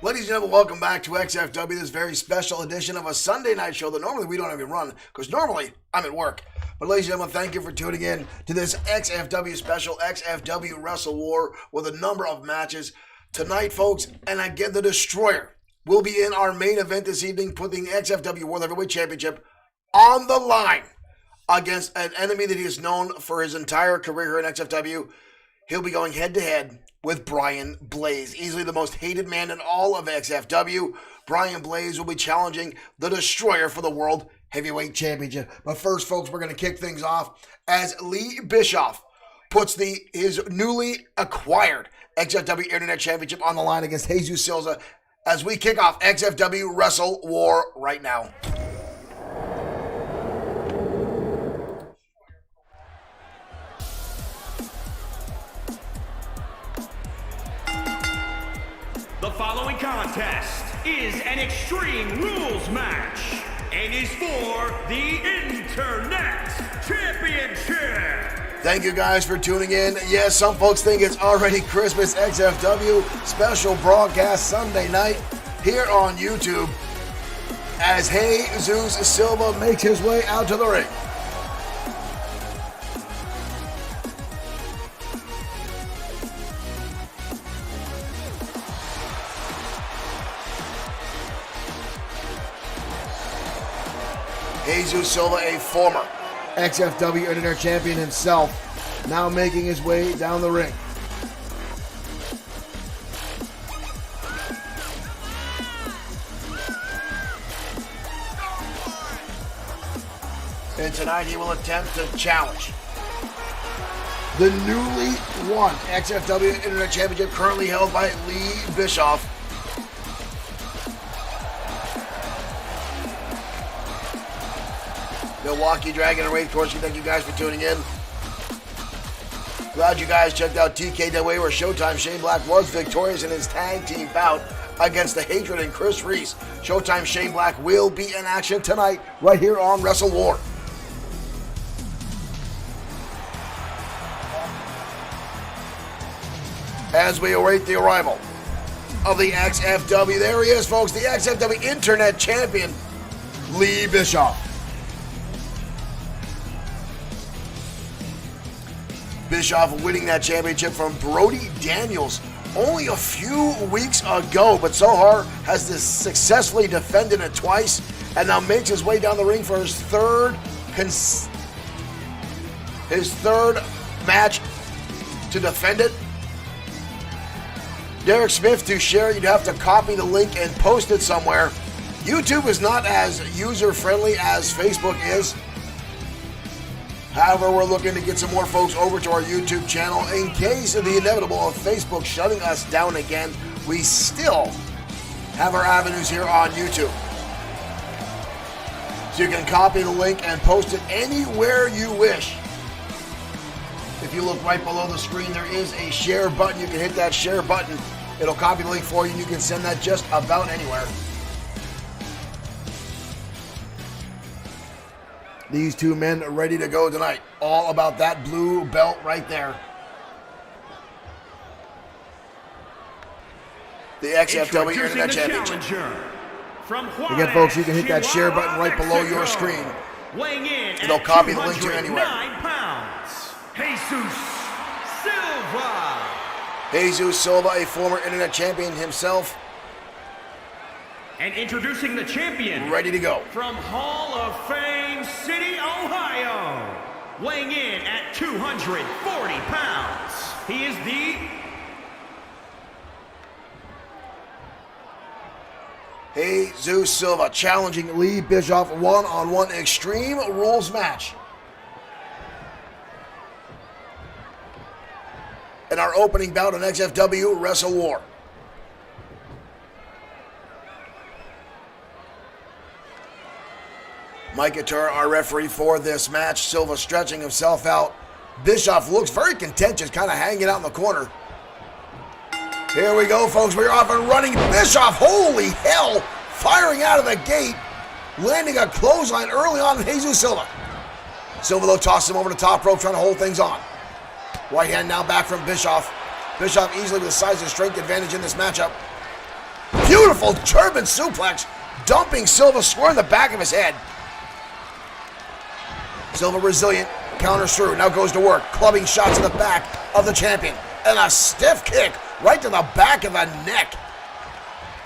Ladies and gentlemen, welcome back to XFW, this very special edition of a Sunday night show that normally we don't even run, because normally I'm at work. But ladies and gentlemen, thank you for tuning in to this XFW special, XFW Wrestle War, with a number of matches. Tonight, folks, and again, the Destroyer will be in our main event this evening, putting the XFW World Heavyweight Championship on the line against an enemy that he is known for his entire career here in XFW. He'll be going head-to-head with Brian Blaze, easily the most hated man in all of XFW. Brian Blaze will be challenging the Destroyer for the World Heavyweight Championship. But first, folks, we're going to kick things off as Lee Bischoff puts his newly acquired XFW Internet Championship on the line against Jesus Silva as we kick off XFW Wrestle War right now. The following contest is an Extreme Rules match and is for the Internet Championship. Thank you guys for tuning in. Yes, some folks think it's already Christmas. XFW special broadcast Sunday night here on YouTube as Jesus Silva makes his way out to the ring. Jesus Silva, a former XFW Internet Champion himself, now making his way down the ring. And tonight he will attempt to challenge the newly won XFW Internet Championship, currently held by Lee Bischoff. Milwaukee Dragon and Wraith Corsi, thank you guys for tuning in. Glad you guys checked out TKW, where Showtime Shane Black was victorious in his tag team bout against The Hatred and Chris Reese. Showtime Shane Black will be in action tonight right here on Wrestle War. As we await the arrival of the XFW, there he is, folks, the XFW Internet Champion, Lee Bischoff. Bischoff winning that championship from Brody Daniels only a few weeks ago, but Sohar has successfully defended it twice and now makes his way down the ring for his third match to defend it. Derek Smith, to share, you'd have to copy the link and post it somewhere. YouTube is not as user-friendly as Facebook is. However, we're looking to get some more folks over to our YouTube channel. In case of the inevitable of Facebook shutting us down again, we still have our avenues here on YouTube. So you can copy the link and post it anywhere you wish. If you look right below the screen, there is a share button. You can hit that share button. It'll copy the link for you, and you can send that just about anywhere. These two men are ready to go tonight. All about that blue belt right there. The XFW Internet Championship. Again, folks, you can hit that share button right below your screen. It'll copy the link to anywhere. Jesus Silva. Jesus Silva, a former Internet Champion himself. And introducing the champion, ready to go, from Hall of Fame City, Ohio, weighing in at 240 pounds, he is the Jesus Silva, challenging Lee Bischoff one-on-one Extreme Rules match. In our opening bout on XFW Wrestle War. Mike Couture, our referee for this match. Silva stretching himself out. Bischoff looks very contentious, kind of hanging out in the corner. Here we go, folks. We're off and running. Bischoff, holy hell, firing out of the gate, landing a clothesline early on in Jesus Silva. Silva, though, tosses him over the top rope, trying to hold things on. Right hand now back from Bischoff. Bischoff easily with the size and strength advantage in this matchup. Beautiful German suplex, dumping Silva square in the back of his head. Silva resilient, counters through, now goes to work, clubbing shots in the back of the champion. And a stiff kick right to the back of the neck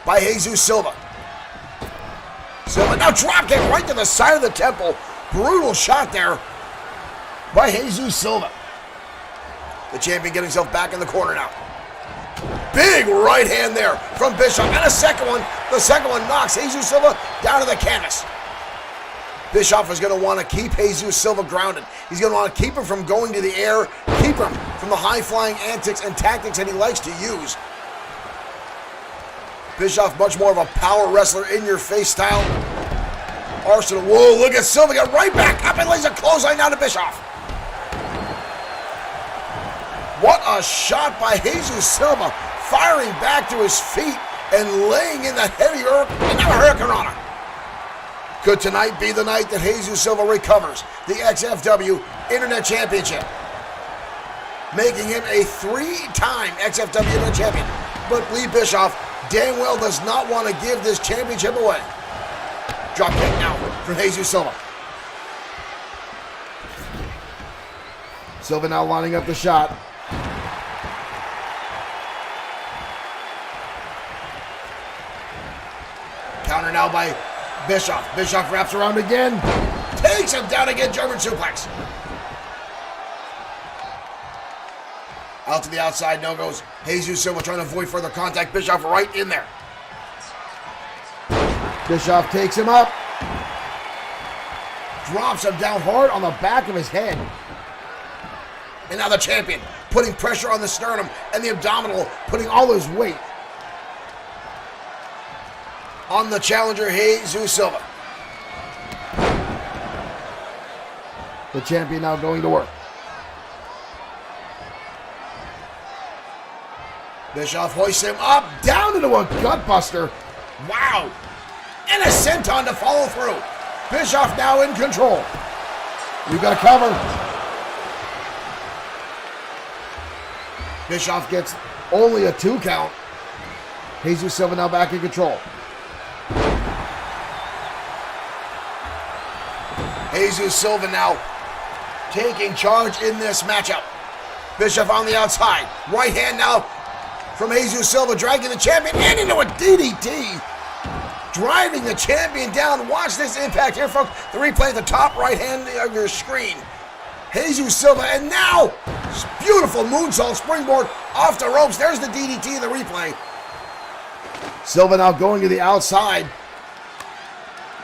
by Jesus Silva. Silva now drop kick right to the side of the temple. Brutal shot there by Jesus Silva. The champion getting himself back in the corner now. Big right hand there from Bischoff. And a second one. The second one knocks Jesus Silva down to the canvas. Bischoff is going to want to keep Jesus Silva grounded. He's going to want to keep him from going to the air, keep him from the high-flying antics and tactics that he likes to use. Bischoff, much more of a power wrestler, in-your-face style. Arsenal, whoa, look at Silva, get right back up and lays a clothesline down to Bischoff. What a shot by Jesus Silva, firing back to his feet and laying in the heavy hurricanrana. Could tonight be the night that Jesus Silva recovers the XFW Internet Championship, making him a 3-time XFW Internet Champion? But Lee Bischoff damn well does not want to give this championship away. Drop kick now from Jesus Silva. Silva now lining up the shot. Counter now by Bischoff. Bischoff wraps around again. Takes him down again, German suplex. Out to the outside, no goes. Jesus Silva trying to avoid further contact. Bischoff right in there. Bischoff takes him up. Drops him down hard on the back of his head. And now the champion putting pressure on the sternum and the abdominal, putting all his weight on the challenger, Jesus Silva. The champion now going to work. Bischoff hoists him up, down into a gutbuster. Wow. And a senton to follow through. Bischoff now in control. We've got a cover. Bischoff gets only a 2 count. Jesus Silva now back in control. Jesus Silva now taking charge in this matchup. Bischoff on the outside. Right hand now from Jesus Silva, dragging the champion and into a DDT. Driving the champion down. Watch this impact here, folks. The replay at the top right hand of your screen. Jesus Silva, and now beautiful moonsault springboard off the ropes. There's the DDT in the replay. Silva now going to the outside.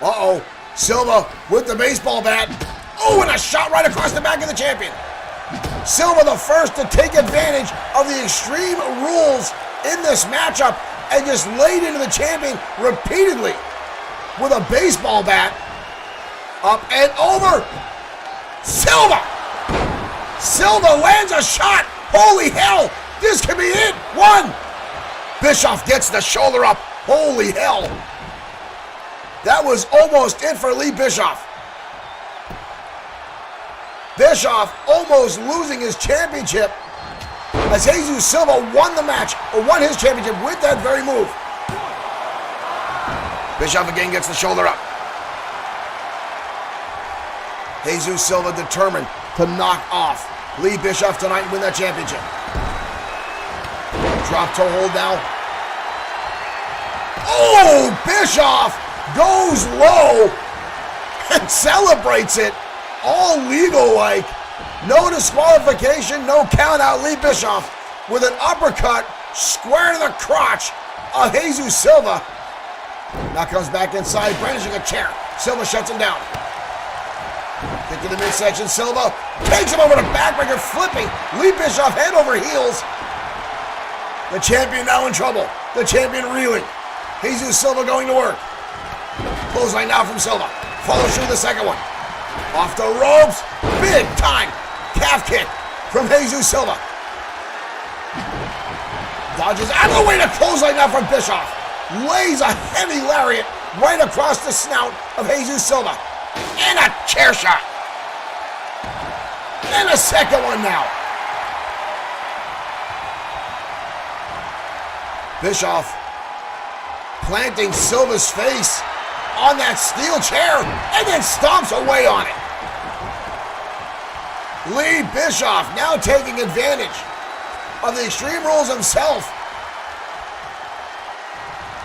Uh-oh. Silva with the baseball bat. Oh, and a shot right across the back of the champion. Silva the first to take advantage of the extreme rules in this matchup and just laid into the champion repeatedly with a baseball bat. Up and over. Silva! Silva lands a shot. Holy hell. This could be it. 1. Bischoff gets the shoulder up. Holy hell. That was almost it for Lee Bischoff. Bischoff almost losing his championship as Jesus Silva won the match, or won his championship with that very move. Bischoff again gets the shoulder up. Jesus Silva determined to knock off Lee Bischoff tonight and win that championship. Drop toe hold now. Oh, Bischoff goes low and celebrates it. All legal-like. No disqualification, no count out. Lee Bischoff with an uppercut square to the crotch of Jesus Silva. Now comes back inside, brandishing a chair. Silva shuts him down. Kick to the midsection. Silva takes him over the backbreaker, flipping Lee Bischoff head over heels. The champion now in trouble. The champion reeling. Jesus Silva going to work. Clothesline now from Silva. Follows through the second one. Off the ropes. Big time calf kick from Jesus Silva. Dodges out of the way to clothesline now from Bischoff. Lays a heavy lariat right across the snout of Jesus Silva. And a chair shot. And a second one now. Bischoff planting Silva's face on that steel chair and then stomps away on it. Lee Bischoff now taking advantage of the Extreme Rules himself.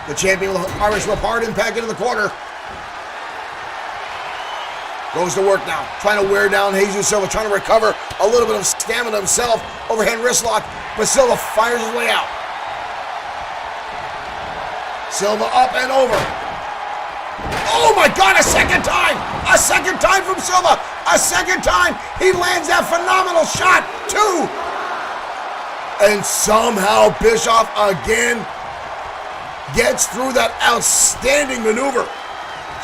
The champion with Irish Whip hard impact into the corner. Goes to work now, trying to wear down Jesus Silva, trying to recover a little bit of stamina himself. Overhand wrist lock, but Silva fires his way out. Silva up and over. Oh my God, a second time! A second time from Silva! A second time! He lands that phenomenal shot! 2! And somehow Bischoff again gets through that outstanding maneuver.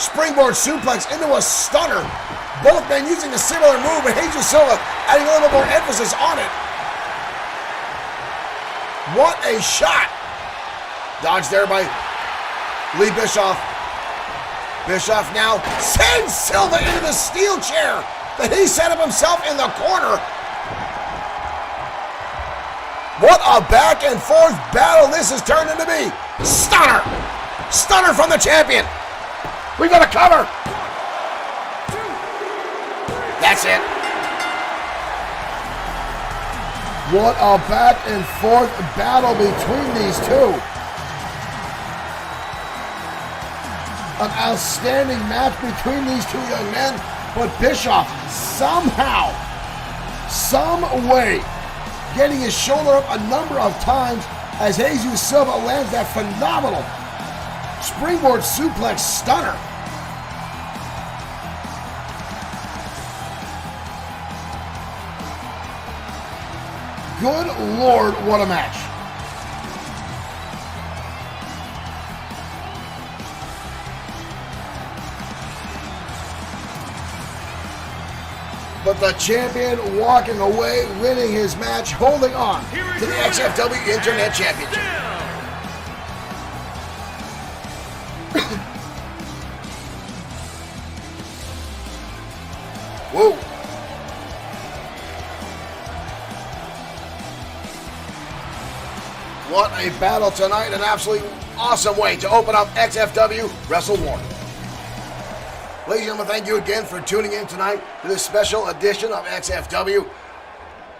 Springboard suplex into a stunner. Both men using a similar move, but Jesus Silva adding a little more emphasis on it. What a shot! Dodged there by Lee Bischoff. Bischoff now sends Silva into the steel chair that he set up himself in the corner. What a back and forth battle this has turned into be. Stunner! Stunner from the champion. We got a cover. That's it. What a back and forth battle between these two. An outstanding match between these two young men, but Bischoff somehow, some way, getting his shoulder up a number of times as Jesus Silva lands that phenomenal springboard suplex stunner. Good Lord, what a match. But the champion walking away, winning his match, holding on to the XFW Internet Championship. Whoa. What a battle tonight, an absolutely awesome way to open up XFW Wrestle War. Ladies and gentlemen, thank you again for tuning in tonight to this special edition of XFW.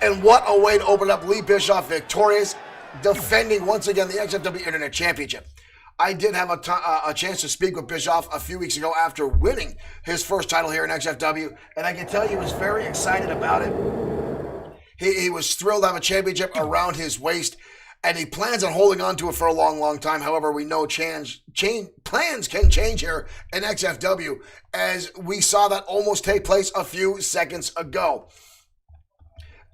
And what a way to open up. Lee Bischoff victorious, defending once again the XFW Internet Championship. I did have a chance to speak with Bischoff a few weeks ago after winning his first title here in XFW, and I can tell you he was very excited about it. He was thrilled to have a championship around his waist, and he plans on holding on to it for a long, long time. However, we know plans can change here in XFW, as we saw that almost take place a few seconds ago.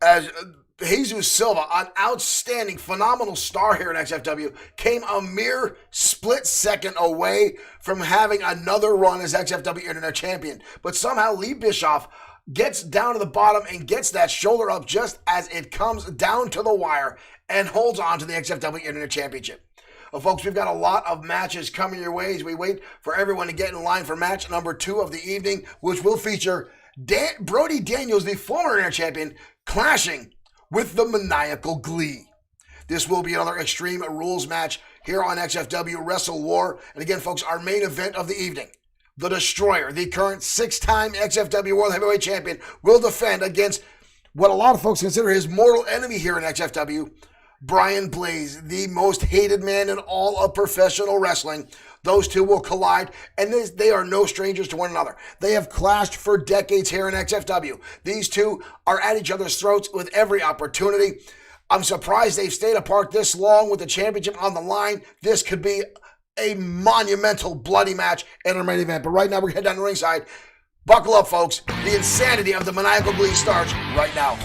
As Jesus Silva, an outstanding, phenomenal star here in XFW, came a mere split second away from having another run as XFW Internet Champion. But somehow Lee Bischoff gets down to the bottom and gets that shoulder up just as it comes down to the wire and holds on to the XFW Internet Championship. Well, folks, we've got a lot of matches coming your way as we wait for everyone to get in line for match number 2 of the evening, which will feature Brody Daniels, the former Internet Champion, clashing with the Maniacal Glee. This will be another Extreme Rules match here on XFW Wrestle War. And again, folks, our main event of the evening, the Destroyer, the current 6-time XFW World Heavyweight Champion, will defend against what a lot of folks consider his mortal enemy here in XFW, Brian Blaze, the most hated man in all of professional wrestling. Those two will collide, and they are no strangers to one another. They have clashed for decades here in XFW. These two are at each other's throats with every opportunity. I'm surprised they've stayed apart this long with the championship on the line. This could be a monumental, bloody match in our main event. But right now, we're heading down to ringside. Buckle up, folks. The insanity of the Maniacal Glee starts right now.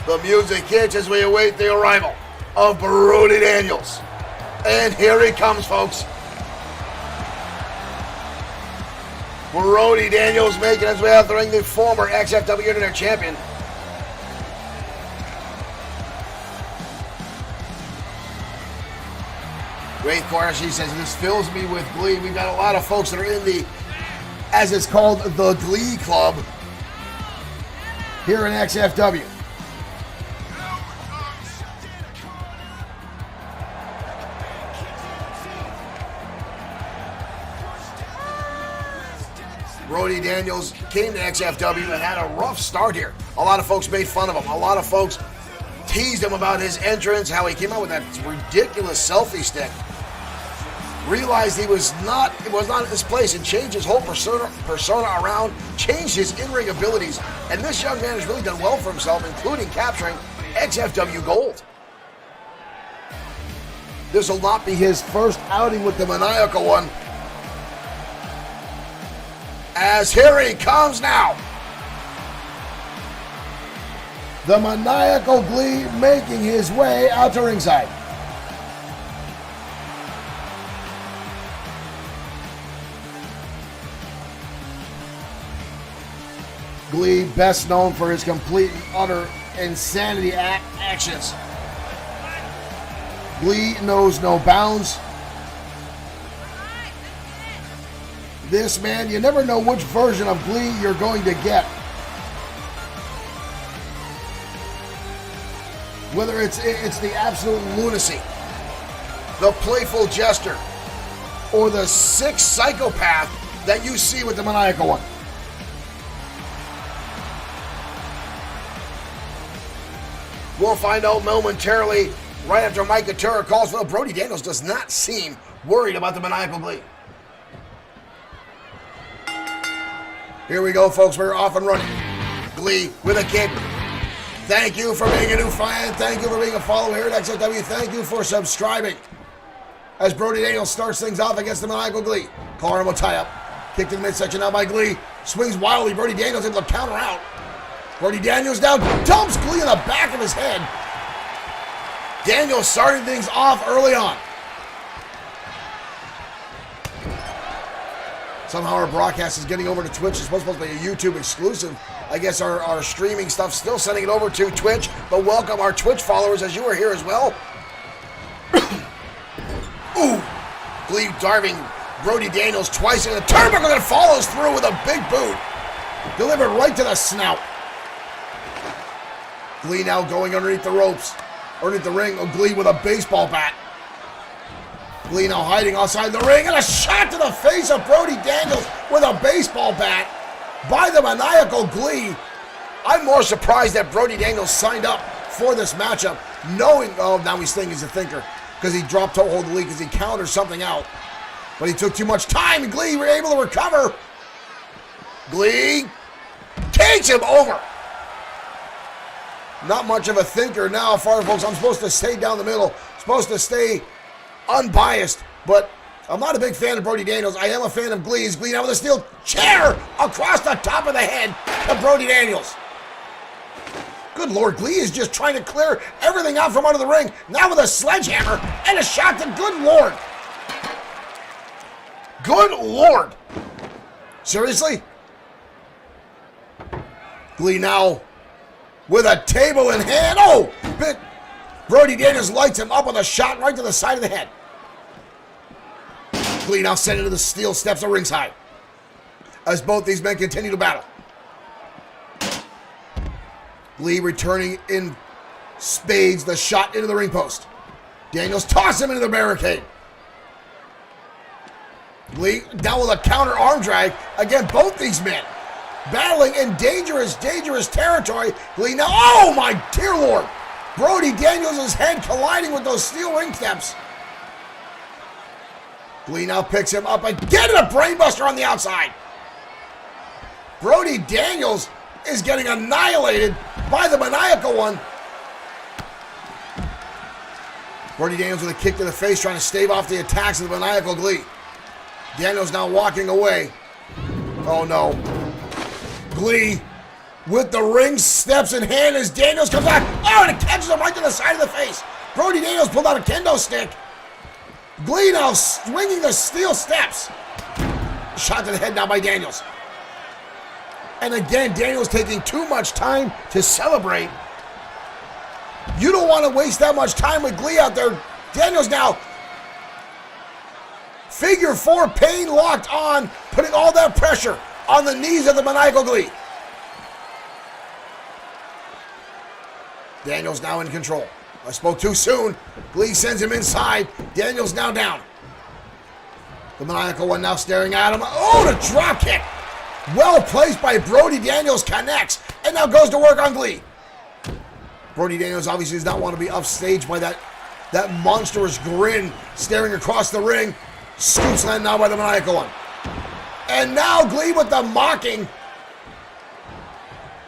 The music hits as we await the arrival of Brody Daniels. And here he comes, folks. Brody Daniels making his way out the ring, the former XFW Internet Champion. Great chorus, he says, this fills me with glee. We've got a lot of folks that are in the, as it's called, the Glee Club. here in XFW. Brody Daniels came to XFW and had a rough start here. A lot of folks made fun of him. A lot of folks teased him about his entrance, how he came out with that ridiculous selfie stick. Realized it was not his place, and changed his whole persona around, changed his in-ring abilities. And this young man has really done well for himself, including capturing XFW Gold. This will not be his first outing with the Maniacal One, as here he comes now. The Maniacal Glee making his way out to ringside. Glee, best known for his complete and utter insanity actions. Glee knows no bounds. This man, you never know which version of Glee you're going to get. Whether it's the absolute lunacy, the playful jester, or the sick psychopath that you see with the Maniacal One. We'll find out momentarily right after Mike Couture calls for. Brody Daniels does not seem worried about the Maniacal Glee. Here we go, folks. We're off and running. Glee with a kick. Thank you for being a new fan. Thank you for being a follower here at XFW. Thank you for subscribing. As Brody Daniels starts things off against the Maniacal Glee. Collar will tie up. Kick to the midsection now by Glee. Swings wildly. Brody Daniels able to counter out. Brody Daniels down. Dumps Glee in the back of his head. Daniels starting things off early on. Somehow our broadcast is getting over to Twitch. It's supposed to be a YouTube exclusive. I guess our streaming stuff still sending it over to Twitch. But welcome our Twitch followers as you are here as well. Ooh. Glee driving Brody Daniels twice in the turnbuckle that follows through with a big boot. Delivered right to the snout. Glee now going underneath the ropes. Underneath the ring. Glee with a baseball bat. Glee now hiding outside the ring, and a shot to the face of Brody Daniels with a baseball bat by the Maniacal Glee. I'm more surprised that Brody Daniels signed up for this matchup, knowing, oh, now he's thinking he's a thinker, because he dropped toe hold the lead, because he countered something out. But he took too much time, and Glee were able to recover. Glee takes him over. Not much of a thinker now, folks. I'm supposed to stay down the middle, supposed to stay unbiased, but I'm not a big fan of Brody Daniels. I am a fan of Glee. Glee now with a steel chair across the top of the head of Brody Daniels. Good Lord, Glee is just trying to clear everything out from under the ring. Now with a sledgehammer and a shot to good Lord. Good Lord. Seriously? Glee now with a table in hand. Oh, Brody Daniels lights him up with a shot right to the side of the head. Glee now sent into the steel steps of ringside as both these men continue to battle. Glee returning in spades, the shot into the ring post. Daniels toss him into the barricade. Glee down with a counter arm drag. Again, both these men battling in dangerous territory. Glee now, oh my dear Lord. Brody Daniels' head colliding with those steel ring steps. Glee now picks him up again, and a brainbuster on the outside. Brody Daniels is getting annihilated by the Maniacal One. Brody Daniels with a kick to the face, trying to stave off the attacks of the Maniacal Glee. Daniels now walking away. Oh no. Glee with the ring steps in hand as Daniels comes back. Oh, and it catches him right to the side of the face. Brody Daniels pulled out a kendo stick. Glee now swinging the steel steps. Shot to the head now by Daniels. And again, Daniels taking too much time to celebrate. You don't want to waste that much time with Glee out there. Daniels now figure four pain locked on, putting all that pressure on the knees of the Maniacal Glee. Daniels now in control. I spoke too soon. Glee sends him inside. Daniels now down. The Maniacal One now staring at him. Oh, the drop kick. Well placed by Brody Daniels, connects, and now goes to work on Glee. Brody Daniels obviously does not want to be upstaged by that monstrous grin staring across the ring. Scoop slam now by the Maniacal One. And now Glee with the mocking.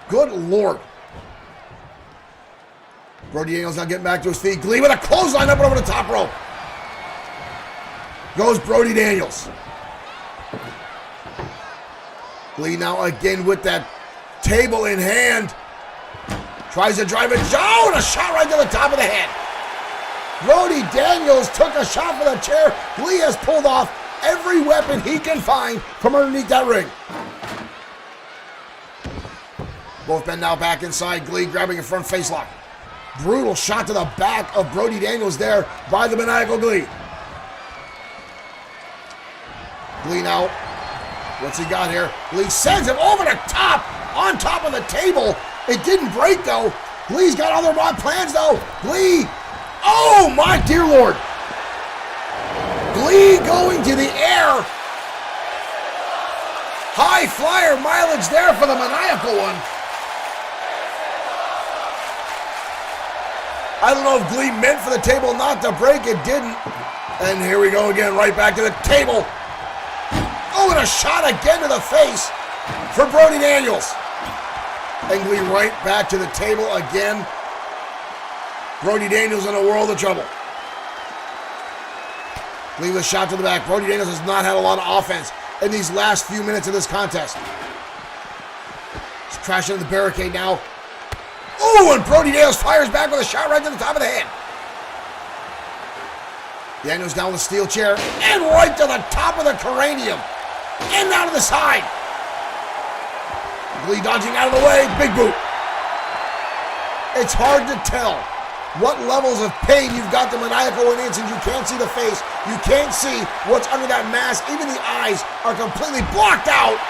Good Lord. Brody Daniels now getting back to his feet. Glee with a clothesline up and over the top rope. Goes Brody Daniels. Glee now again with that table in hand. Tries to drive it. Oh, and a shot right to the top of the head. Brody Daniels took a shot for the chair. Glee has pulled off every weapon he can find from underneath that ring. Both men now back inside. Glee grabbing a front face lock. Brutal shot to the back of Brody Daniels there by the Maniacal Glee. Glee now, what's he got here? Glee sends him over the top, on top of the table. It didn't break though. Glee's got other plans though. Glee, oh my dear Lord. Glee going to the air. High flyer mileage there for the Maniacal One. I don't know if Glee meant for the table not to break. It didn't. And here we go again, right back to the table. Oh, and a shot again to the face for Brody Daniels. And Glee right back to the table again. Brody Daniels in a world of trouble. Glee with a shot to the back. Brody Daniels has not had a lot of offense in these last few minutes of this contest. He's crashing into the barricade now. Oh, and Brody Daniels fires back with a shot right to the top of the head. Daniels down with the steel chair and right to the top of the cranium. And down to the side. Glee dodging out of the way. Big boot. It's hard to tell what levels of pain you've got the Maniacal One in since you can't see the face. You can't see what's under that mask. Even the eyes are completely blocked out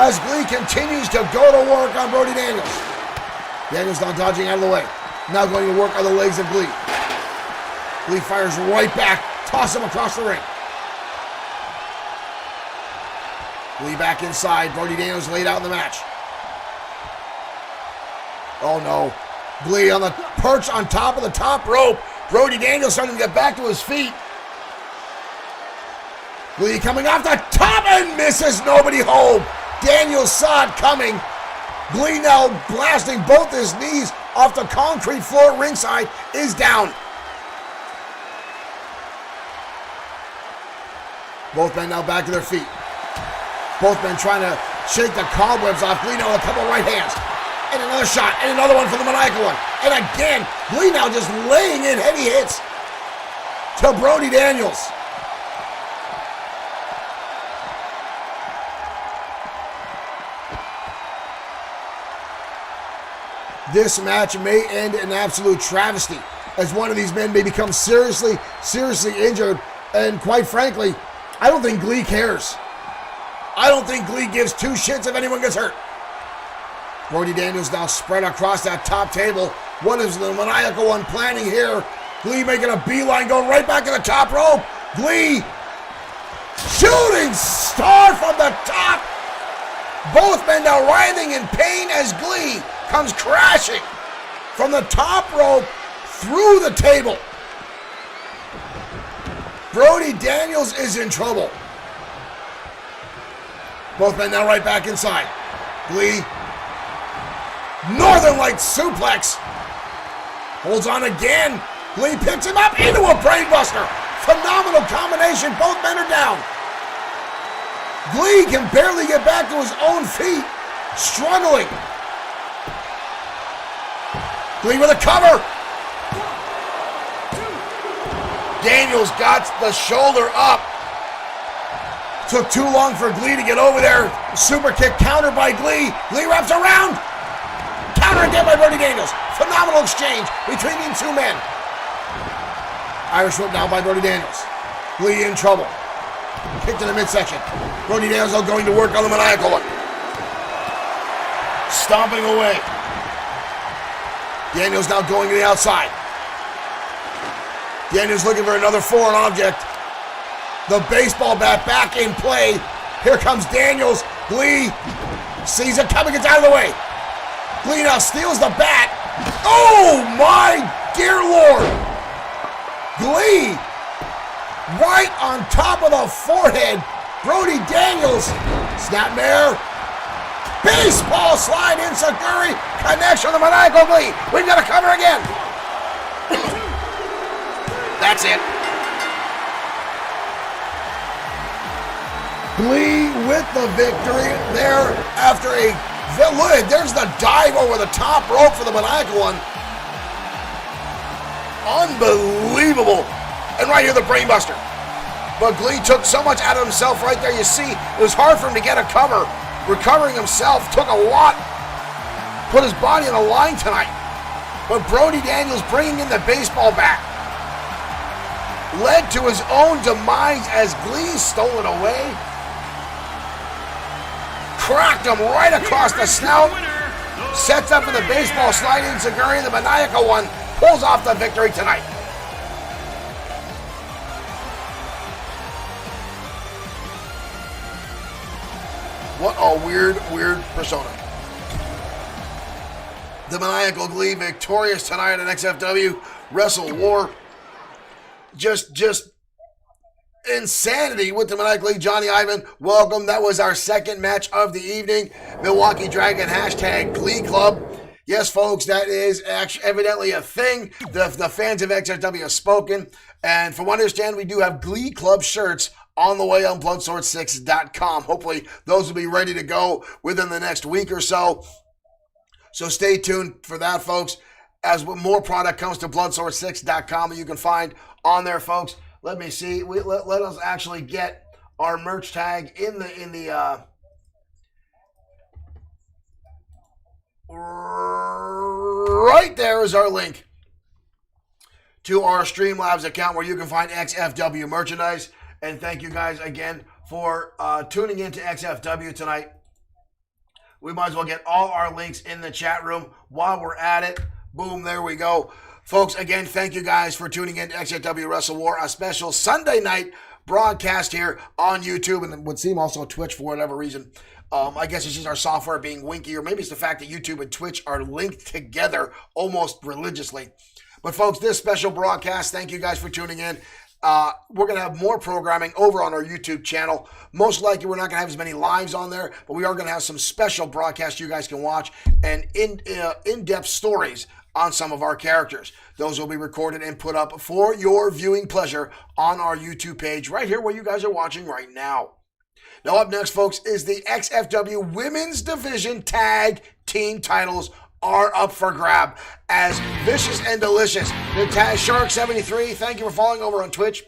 as Glee continues to go to work on Brody Daniels. Daniels now dodging out of the way. Now going to work on the legs of Glee. Glee fires right back. Toss him across the ring. Glee back inside. Brody Daniels laid out in the match. Oh no. Glee on the perch on top of the top rope. Brody Daniels starting to get back to his feet. Glee coming off the top and misses. Nobody home. Daniels saw it coming. Glee now blasting both his knees off the concrete floor at ringside is down. Both men now back to their feet. Both men trying to shake the cobwebs off. Glee now with a couple right hands. And another shot. And another one for the Maniacal One. And again, Glee now just laying in heavy hits to Brody Daniels. This match may end in absolute travesty as one of these men may become seriously injured. And quite frankly, I don't think Glee cares. I don't think Glee gives two shits if anyone gets hurt. Brody Daniels now spread across that top table. What is the Maniacal One planning here? Glee making a beeline, going right back to the top rope. Glee, shooting star from the top. Both men now writhing in pain as Glee comes crashing from the top rope through the table. Brody Daniels is in trouble. Both men now right back inside. Glee, Northern Light suplex. Holds on again. Glee picks him up into a brainbuster. Phenomenal combination. Both men are down. Glee can barely get back to his own feet. Struggling. Glee with a cover. Daniels got the shoulder up. Took too long for Glee to get over there. Super kick countered by Glee. Glee wraps around. Counter again by Brody Daniels. Phenomenal exchange between these two men. Irish whip now by Brody Daniels. Glee in trouble. Kick to the midsection. Brody Daniels now going to work on the Maniacal One. Stomping away. Daniels now going to the outside. Daniels looking for another foreign object. The baseball bat back in play. Here comes Daniels. Glee sees it coming, gets out of the way. Glee now steals the bat. Oh my dear Lord. Glee right on top of the forehead. Brody Daniels. Snapmare. Baseball slide in Saguri. Connection to Maniacal Glee. We've got to cover again. That's it. Glee with the victory there after look, there's the dive over the top rope for the Maniacal one. Unbelievable. And right here, the brainbuster. But Glee took so much out of himself right there. You see, it was hard for him to get a cover. Recovering himself took a lot. Put his body on the line tonight. But Brody Daniels bringing in the baseball bat led to his own demise as Glee stole it away. Cracked him right across the snout. Sets up for the baseball slide in Saguri. The Maniacal one pulls off the victory tonight. What a weird persona. The Maniacal Glee victorious tonight at XFW Wrestle War. Just insanity with the Maniacal Glee. Johnny Ivan, welcome. That was our second match of the evening. Milwaukee Dragon hashtag Glee Club. Yes, folks, that is actually evidently a thing. The fans of XFW have spoken. And from what I understand, we do have Glee Club shirts on the way on Bloodsword6.com. Hopefully, those will be ready to go within the next week or so. So stay tuned for that, folks, as more product comes to Bloodsword6.com that you can find on there, folks. Let me see. Let us actually get our merch tag in the right there is our link to our Streamlabs account where you can find XFW merchandise. And thank you guys again for tuning in to XFW tonight. We might as well get all our links in the chat room while we're at it. Boom, there we go. Folks, again, thank you guys for tuning in to XFW Wrestle War, a special Sunday night broadcast here on YouTube, and it would seem also Twitch for whatever reason. I guess it's just our software being winky, or maybe it's the fact that YouTube and Twitch are linked together almost religiously. But folks, this special broadcast, thank you guys for tuning in. We're going to have more programming over on our YouTube channel. Most likely we're not going to have as many lives on there, but we are going to have some special broadcasts you guys can watch and in-depth stories on some of our characters. Those will be recorded and put up for your viewing pleasure on our YouTube page right here where you guys are watching right now. Now up next, folks, is the XFW Women's Division Tag Team titles are up for grab as Vicious and Delicious. The Shark73, thank you for following over on Twitch.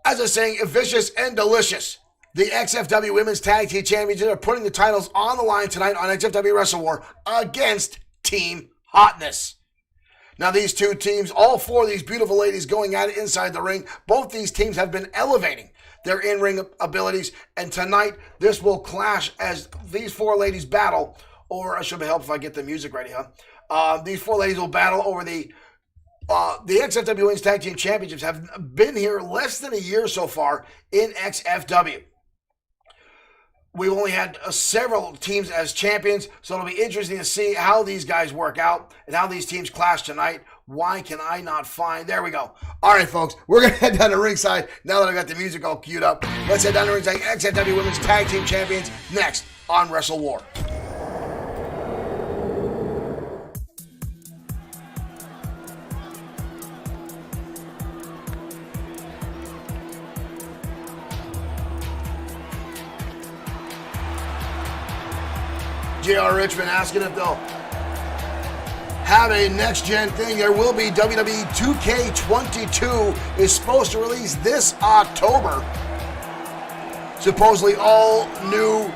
As I was saying, Vicious and Delicious, the XFW Women's Tag Team Champions, are putting the titles on the line tonight on XFW Wrestle War against Team Hotness. Now these two teams, all four of these beautiful ladies going at it inside the ring, both these teams have been elevating their in-ring abilities, and tonight this will clash as these four ladies battle. Or I should help if I get the music ready, huh? These four ladies will battle over the XFW Women's Tag Team Championships. Have been here less than a year so far in XFW. We've only had several teams as champions, so it'll be interesting to see how these guys work out and how these teams clash tonight. Why can I not find? There we go. All right, folks, we're going to head down to ringside now that I've got the music all queued up. Let's head down to ringside. XFW Women's Tag Team Champions next on Wrestle War. JR Richmond asking if they'll have a next-gen thing. There will be. WWE 2K22 is supposed to release this October. Supposedly all new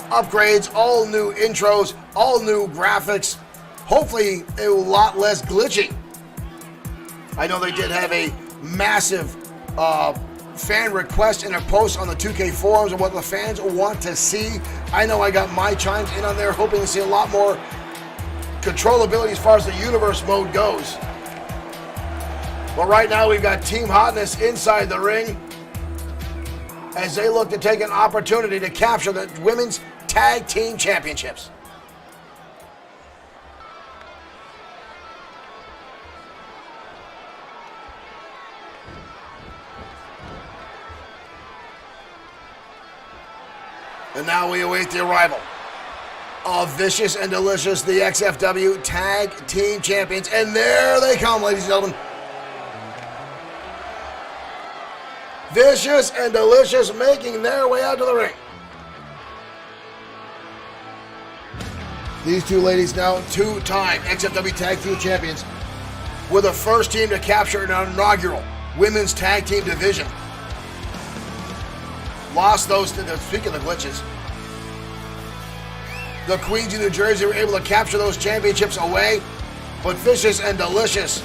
upgrades, all new intros, all new graphics. Hopefully a lot less glitching. I know they did have a massive fan request in a post on the 2K forums of what the fans want to see. I know I got my chimes in on there, hoping to see a lot more controllability as far as the universe mode goes. But right now we've got Team Hotness inside the ring as they look to take an opportunity to capture the Women's Tag Team Championships. And now we await the arrival of Vicious and Delicious, the XFW Tag Team Champions. And there they come, ladies and gentlemen. Vicious and Delicious making their way out to the ring. These two ladies now two-time XFW Tag Team Champions. Were the first team to capture an inaugural Women's Tag Team division. Lost those to the, speaking of the glitches, the Queens of New Jersey were able to capture those championships away, but Vicious and Delicious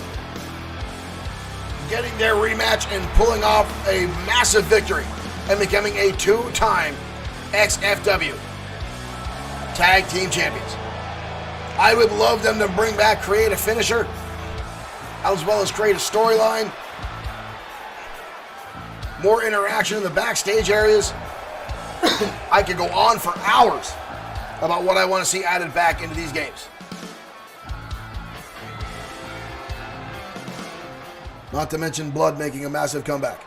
getting their rematch and pulling off a massive victory and becoming a two-time XFW Tag Team Champions. I would love them to bring back, create a finisher, as well as create a storyline, more interaction in the backstage areas. I could go on for hours about what I want to see added back into these games. Not to mention Blood making a massive comeback.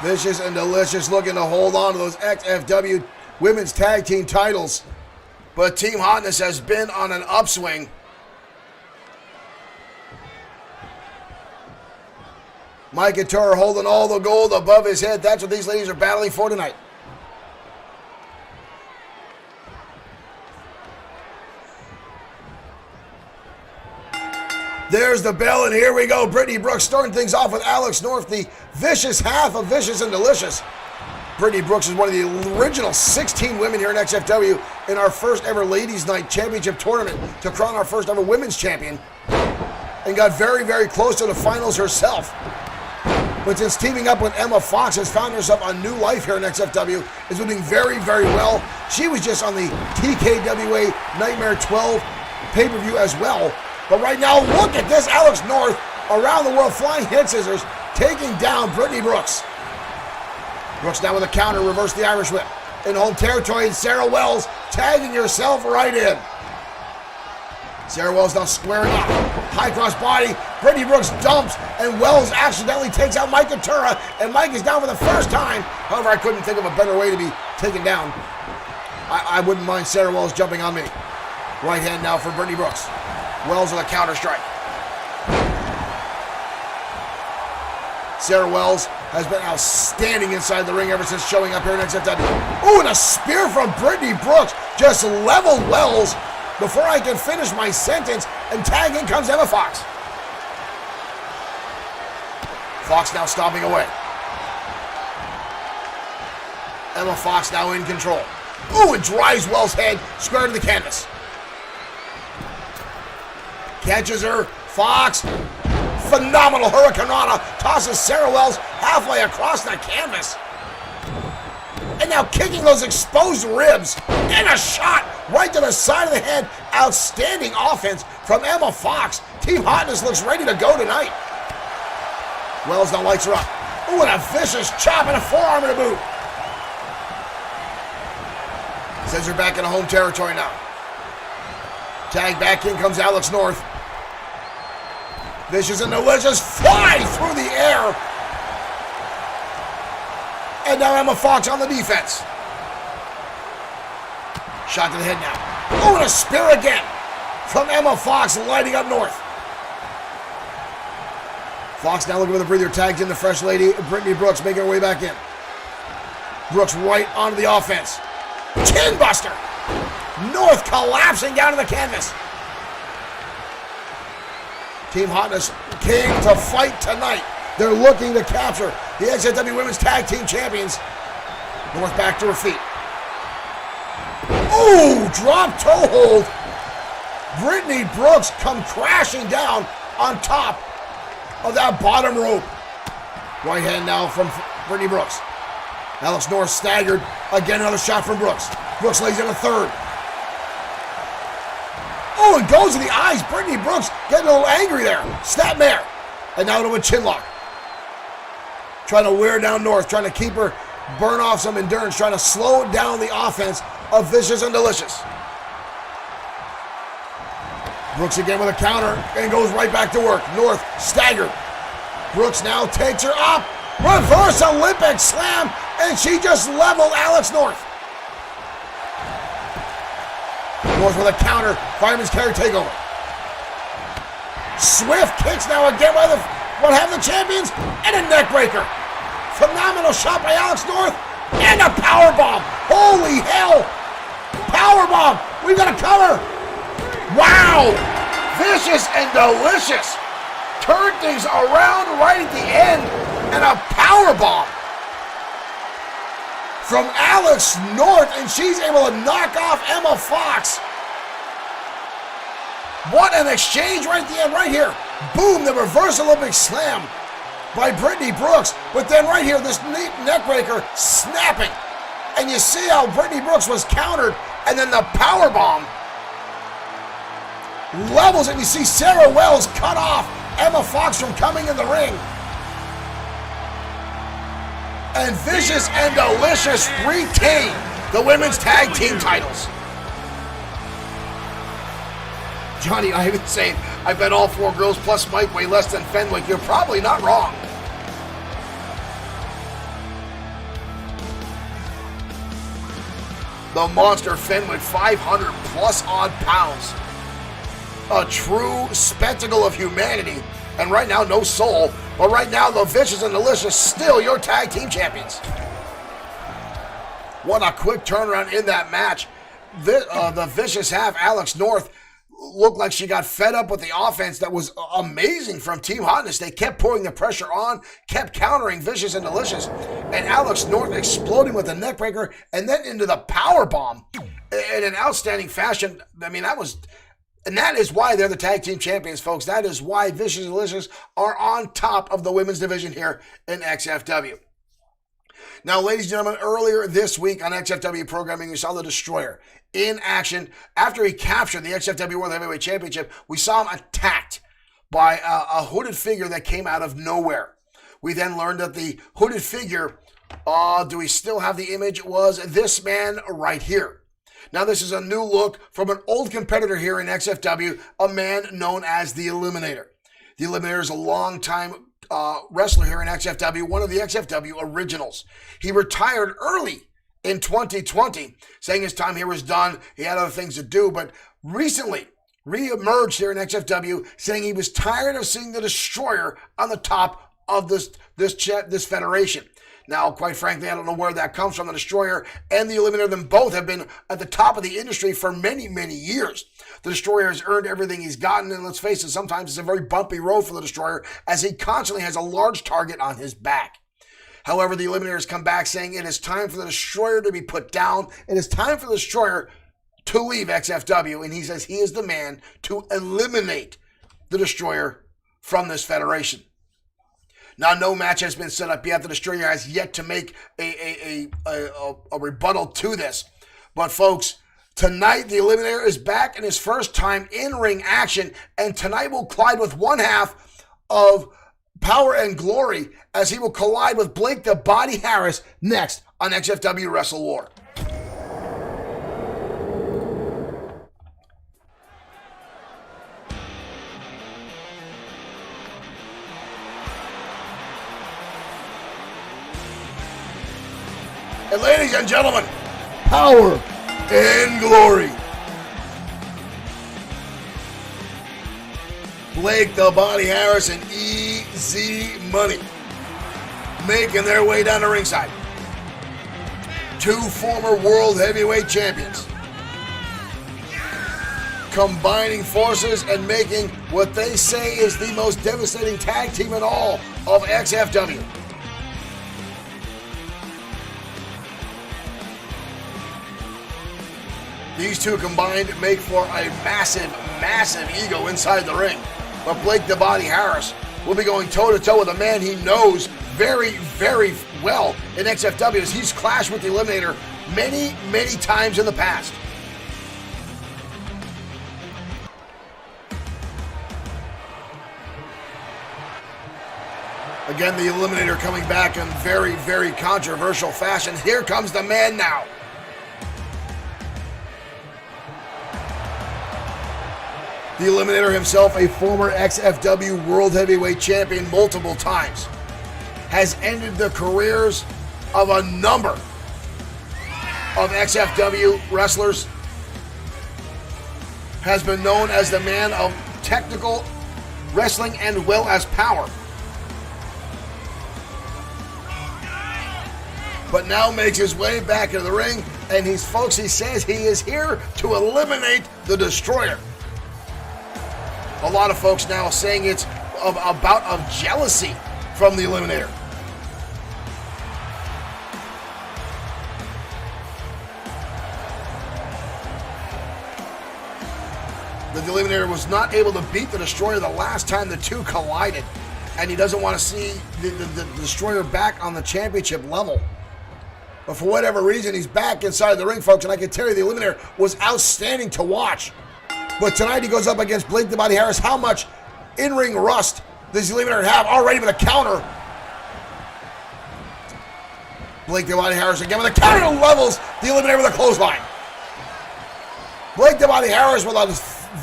Vicious and Delicious looking to hold on to those XFW Women's Tag Team titles. But Team Hotness has been on an upswing. Mike Couture holding all the gold above his head. That's what these ladies are battling for tonight. There's the bell, and here we go. Brittany Brooks starting things off with Alex North, the vicious half of Vicious and Delicious. Brittany Brooks is one of the original 16 women here in XFW in our first ever Ladies Night Championship tournament to crown our first ever women's champion, and got very, very close to the finals herself. But since teaming up with Emma Fox has found herself a new life here in XFW, is doing very, very well. She was just on the TKWA Nightmare 12 pay-per-view as well. But right now, look at this. Alex North, around the world, flying head scissors, taking down Brittany Brooks. Brooks now with a counter, reverse the Irish whip. In home territory, and Sarah Wells tagging herself right in. Sarah Wells now squaring up. High cross body. Brittany Brooks dumps, and Wells accidentally takes out Mike Couture, and Mike is down for the first time. However, I couldn't think of a better way to be taken down. I wouldn't mind Sarah Wells jumping on me. Right hand now for Brittany Brooks. Wells with a counter strike. Sarah Wells has been outstanding inside the ring ever since showing up here in XFW. Ooh, and a spear from Brittany Brooks just leveled Wells before I can finish my sentence, and tag in comes Emma Fox. Fox now stomping away. Emma Fox now in control. Ooh, it drives Wells' head square to the canvas. Catches her. Fox. Phenomenal Hurricanrana. Tosses Sarah Wells halfway across the canvas. And now kicking those exposed ribs. And a shot right to the side of the head. Outstanding offense from Emma Fox. Team Hotness looks ready to go tonight. Wells now lights her up. Ooh, and a vicious chop and a forearm and a boot. Sends her back into home territory now. Tag back in comes Alex North. Vicious and Delicious fly through the air. And now Emma Fox on the defense. Shot to the head now. Oh, and a spear again from Emma Fox lighting up North. Fox now looking for the breather. Tags in the fresh lady. Brittany Brooks making her way back in. Brooks right onto the offense. Chin buster. North collapsing down to the canvas. Team Hotness came to fight tonight. They're looking to capture the XFW Women's Tag Team Champions. North back to her feet. Ooh, drop toe hold. Brittany Brooks come crashing down on top of that bottom rope. Right hand now from Brittany Brooks. Alex North staggered. Again, another shot from Brooks. Brooks lays in a third. Oh, it goes to the eyes. Brittany Brooks getting a little angry there. Snapmare. And now to a chin lock. Trying to wear down North, trying to keep her burn off some endurance, trying to slow down the offense of Vicious and Delicious. Brooks again with a counter and goes right back to work. North staggered. Brooks now takes her up. Reverse Olympic slam, and she just leveled Alex North. North with a counter, fireman's carry takeover. Swift kicks now again by one half of the champions, and a neck breaker. Phenomenal shot by Alex North, and a power bomb. Holy hell! Power bomb. We've got a cover. Wow! Vicious and Delicious turned things around right at the end, and a power bomb from Alex North, and she's able to knock off Emma Fox. What an exchange right at the end, right here. Boom, the reverse Olympic slam by Brittany Brooks, but then right here, this neat neck breaker snapping. And you see how Brittany Brooks was countered, and then the power bomb levels, and you see Sarah Wells cut off Emma Fox from coming in the ring. And Vicious and Delicious retain the women's tag team titles. Johnny Ivan saying, I bet all four girls plus Mike weigh less than Fenwick. You're probably not wrong. The monster Fenwick, 500 plus odd pounds. A true spectacle of humanity. And right now, no soul. But right now, the Vicious and Delicious still your tag team champions. What a quick turnaround in that match. The Vicious have Alex North looked like she got fed up with the offense that was amazing from Team Hotness. They kept pouring the pressure on, kept countering Vicious and Delicious, and Alex North exploding with the neck breaker and then into the power bomb in an outstanding fashion. I mean, that is why they're the tag team champions, folks. That is why Vicious and Delicious are on top of the women's division here in XFW. Now, ladies and gentlemen, earlier this week on XFW programming, we saw the Destroyer in action. After he captured the XFW World Heavyweight Championship, we saw him attacked by a hooded figure that came out of nowhere. We then learned that the hooded figure, do we still have the image, was this man right here. Now, this is a new look from an old competitor here in XFW, a man known as the Eliminator. The Eliminator is a long-time wrestler here in XFW, one of the XFW originals. He retired early in 2020, saying his time here was done. He had other things to do, but recently re-emerged here in XFW, saying he was tired of seeing the Destroyer on the top of this federation. Now, quite frankly, I don't know where that comes from. The Destroyer and the Eliminator, them both have been at the top of the industry for many, many years. The Destroyer has earned everything he's gotten, and let's face it, sometimes it's a very bumpy road for the Destroyer as he constantly has a large target on his back. However, the Eliminator has come back saying it is time for the Destroyer to be put down. It is time for the Destroyer to leave XFW, and he says he is the man to eliminate the Destroyer from this federation. Now, no match has been set up yet. The Destroyer has yet to make a rebuttal to this. But, folks, tonight the Eliminator is back in his first time in ring action, and tonight will collide with one half of Power and Glory as he will collide with Blake the Body Harris next on XFW Wrestle War. And ladies and gentlemen, Power and Glory. Blake the Body Harris and Easy Money making their way down to ringside. Two former World Heavyweight Champions combining forces and making what they say is the most devastating tag team in all of XFW. The These two combined make for a massive, massive ego inside the ring. But Blake the Body Harris will be going toe-to-toe with a man he knows very, very well in XFW, as he's clashed with the Eliminator many, many times in the past. Again, the Eliminator coming back in very, very controversial fashion. Here comes the man now. The Eliminator himself, a former XFW World Heavyweight Champion multiple times, has ended the careers of a number of XFW wrestlers, has been known as the man of technical wrestling and well as power, but now makes his way back into the ring, and he says he is here to eliminate the Destroyer. A lot of folks now saying it's a bout of jealousy from the Eliminator. The Eliminator was not able to beat the Destroyer the last time the two collided, and he doesn't want to see the Destroyer back on the championship level. But for whatever reason, he's back inside the ring, folks, and I can tell you the Eliminator was outstanding to watch. But tonight he goes up against Blake the Body Harris. How much in-ring rust does the Eliminator have already with a counter? Blake the Body Harris again with a counter levels the Eliminator with a clothesline. Blake the Body Harris with a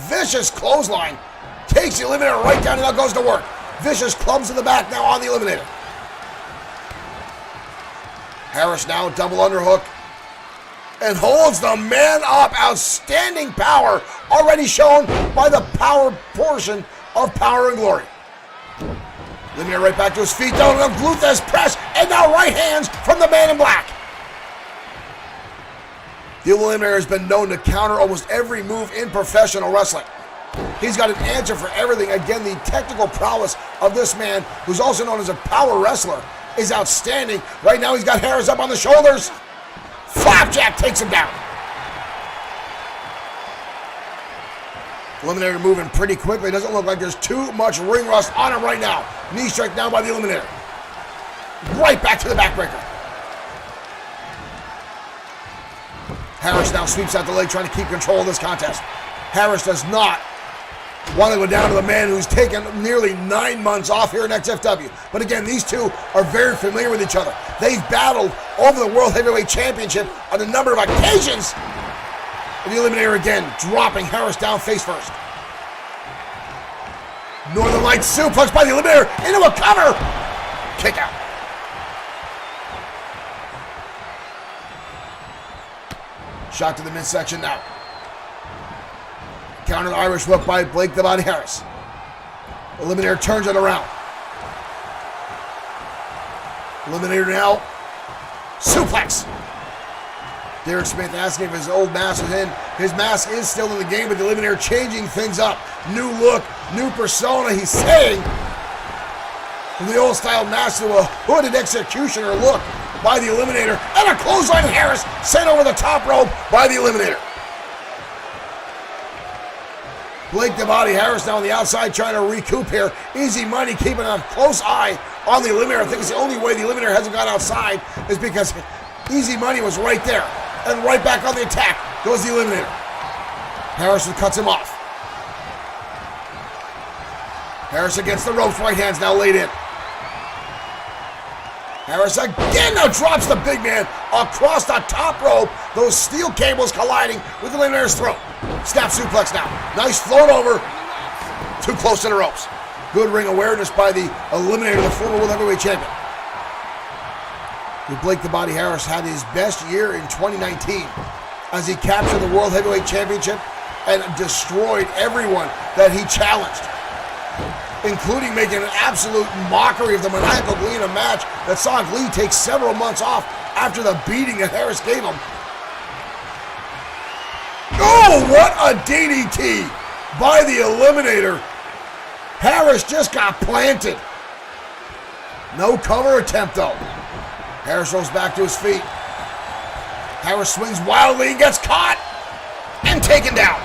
vicious clothesline takes the Eliminator right down and now goes to work. Vicious clubs in the back now on the Eliminator. Harris now double underhook and holds the man up. Outstanding power already shown by the power portion of Power and Glory. Eliminator right back to his feet, down on a gluteus press, and now right hands from the man in black. The Eliminator has been known to counter almost every move in professional wrestling. He's got an answer for everything. Again, the technical prowess of this man, who's also known as a power wrestler, is outstanding. Right now he's got Harris up on the shoulders. Flapjack takes him down. Eliminator moving pretty quickly. Doesn't look like there's too much ring rust on him right now. Knee strike down by the Eliminator. Right back to the backbreaker. Harris now sweeps out the leg, trying to keep control of this contest. Harris does not want to go down to the man who's taken nearly 9 months off here in XFW. But again, these two are very familiar with each other. They've battled over the World Heavyweight Championship on a number of occasions. And the Eliminator again dropping Harris down face first. Northern Lights suplex by the Eliminator into a cover. Kick out. Shot to the midsection now. Counter Irish whip by Blake the Body Harris. Eliminator turns it around. Eliminator now. Suplex. Derek Smith asking if his old mask is in. His mask is still in the game, but the Eliminator changing things up. New look, new persona, he's saying. From the old style mask to a hooded executioner look by the Eliminator. And a clothesline of Harris sent over the top rope by the Eliminator. Blake the Body Harris now on the outside trying to recoup here. Easy Money keeping a close eye on the Eliminator. I think it's the only way the Eliminator hasn't gone outside is because Easy Money was right there. And right back on the attack goes the Eliminator. Harrison cuts him off. Harris against the ropes, right hand's now laid in. Harris again now drops the big man across the top rope. Those steel cables colliding with the Eliminator's throat. Snap suplex now. Nice float over. Too close to the ropes. Good ring awareness by the Eliminator, the former World Heavyweight Champion. Blake the Body Harris had his best year in 2019 as he captured the World Heavyweight Championship and destroyed everyone that he challenged, including making an absolute mockery of the Maniacal Glee in a match that saw Glee take several months off after the beating that Harris gave him. Oh, what a DDT by the Eliminator. Harris just got planted. No cover attempt though. Harris rolls back to his feet. Harris swings wildly and gets caught. and taken down.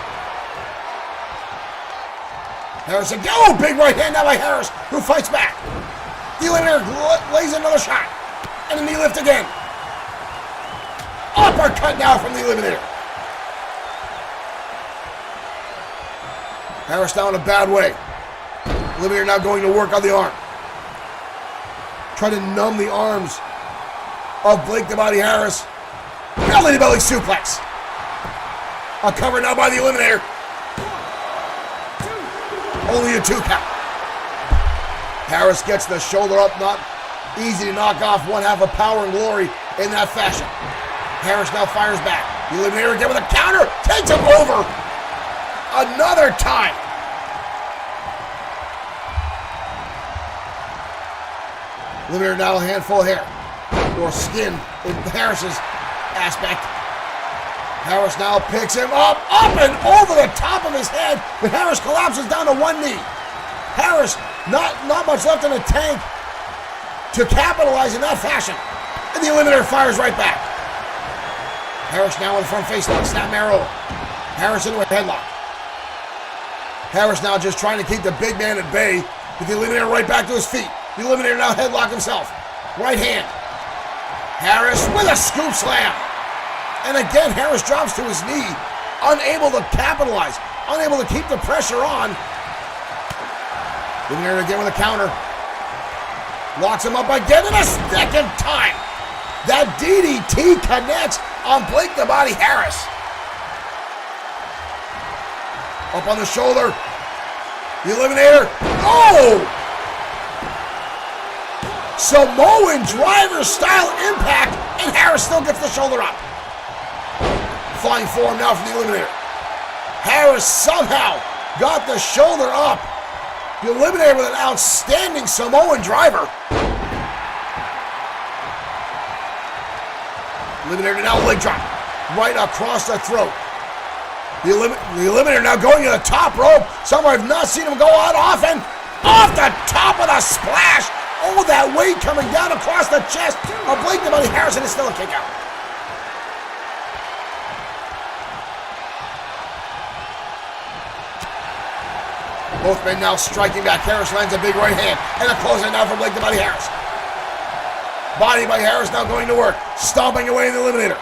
Harris again. Oh, big right hand now by Harris, who fights back. The Eliminator lays another shot. And a knee lift again. Uppercut now from the Eliminator. Harris now in a bad way. Eliminator now going to work on the arm. Try to numb the arms of Blake the Body Harris. Belly to belly suplex. A cover now by the Eliminator. Only a 2 count. Harris gets the shoulder up, not easy to knock off one half of Power and Glory in that fashion. Harris now fires back. The Eliminator again with a counter, takes him over. Another time. Eliminator now a handful of hair, or skin in Harris's aspect. Harris now picks him up and over the top of his head, but Harris collapses down to one knee. Harris, not much left in the tank to capitalize in that fashion. And the Eliminator fires right back. Harris now with the front face lock, snap marrow. Harris into a headlock. Harris now just trying to keep the big man at bay, with the Eliminator right back to his feet. The Eliminator now headlock himself. Right hand. Harris with a scoop slam. And again, Harris drops to his knee, unable to capitalize, unable to keep the pressure on. Eliminator again with a counter. Locks him up again in a second time. That DDT connects on Blake the Body Harris. Up on the shoulder. The Eliminator. Oh! Samoan driver style impact, and Harris still gets the shoulder up. Flying form now from the Eliminator. Harris somehow got the shoulder up. The Eliminator with an outstanding Samoan driver. Eliminator now leg drop. Right across the throat. The Eliminator now going to the top rope. Somewhere I've not seen him go out often. Off the top of the splash. All that weight coming down across the chest of Blake the Body Harris, and it's still a kick out. Both men now striking back. Harris lands a big right hand, and a close now from Blake the Body Harris. Body by Harris now going to work, stomping away in the Eliminator.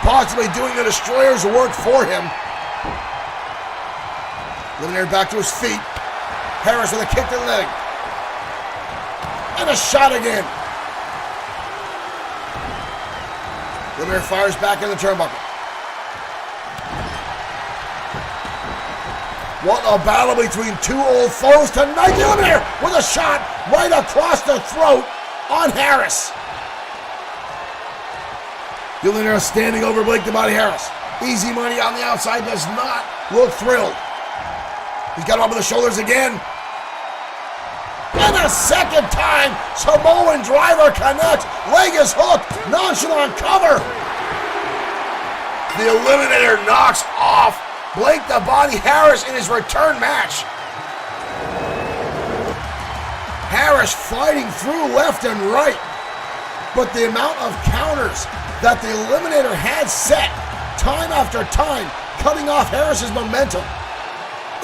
Possibly doing the Destroyer's work for him. Eliminator back to his feet. Harris with a kick to the leg. And a shot again. Eliminator fires back in the turnbuckle. What a battle between two old foes tonight. The Eliminator with a shot right across the throat on Harris. The Eliminator standing over Blake the Body Harris. Easy money on the outside, does not look thrilled. He's got him up on the shoulders again. And a second time, Samoan driver connects. Leg is hooked. Nonchalant cover. The Eliminator knocks off Blake the Body Harris in his return match. Harris fighting through left and right. But the amount of counters that the Eliminator had set time after time, cutting off Harris's momentum.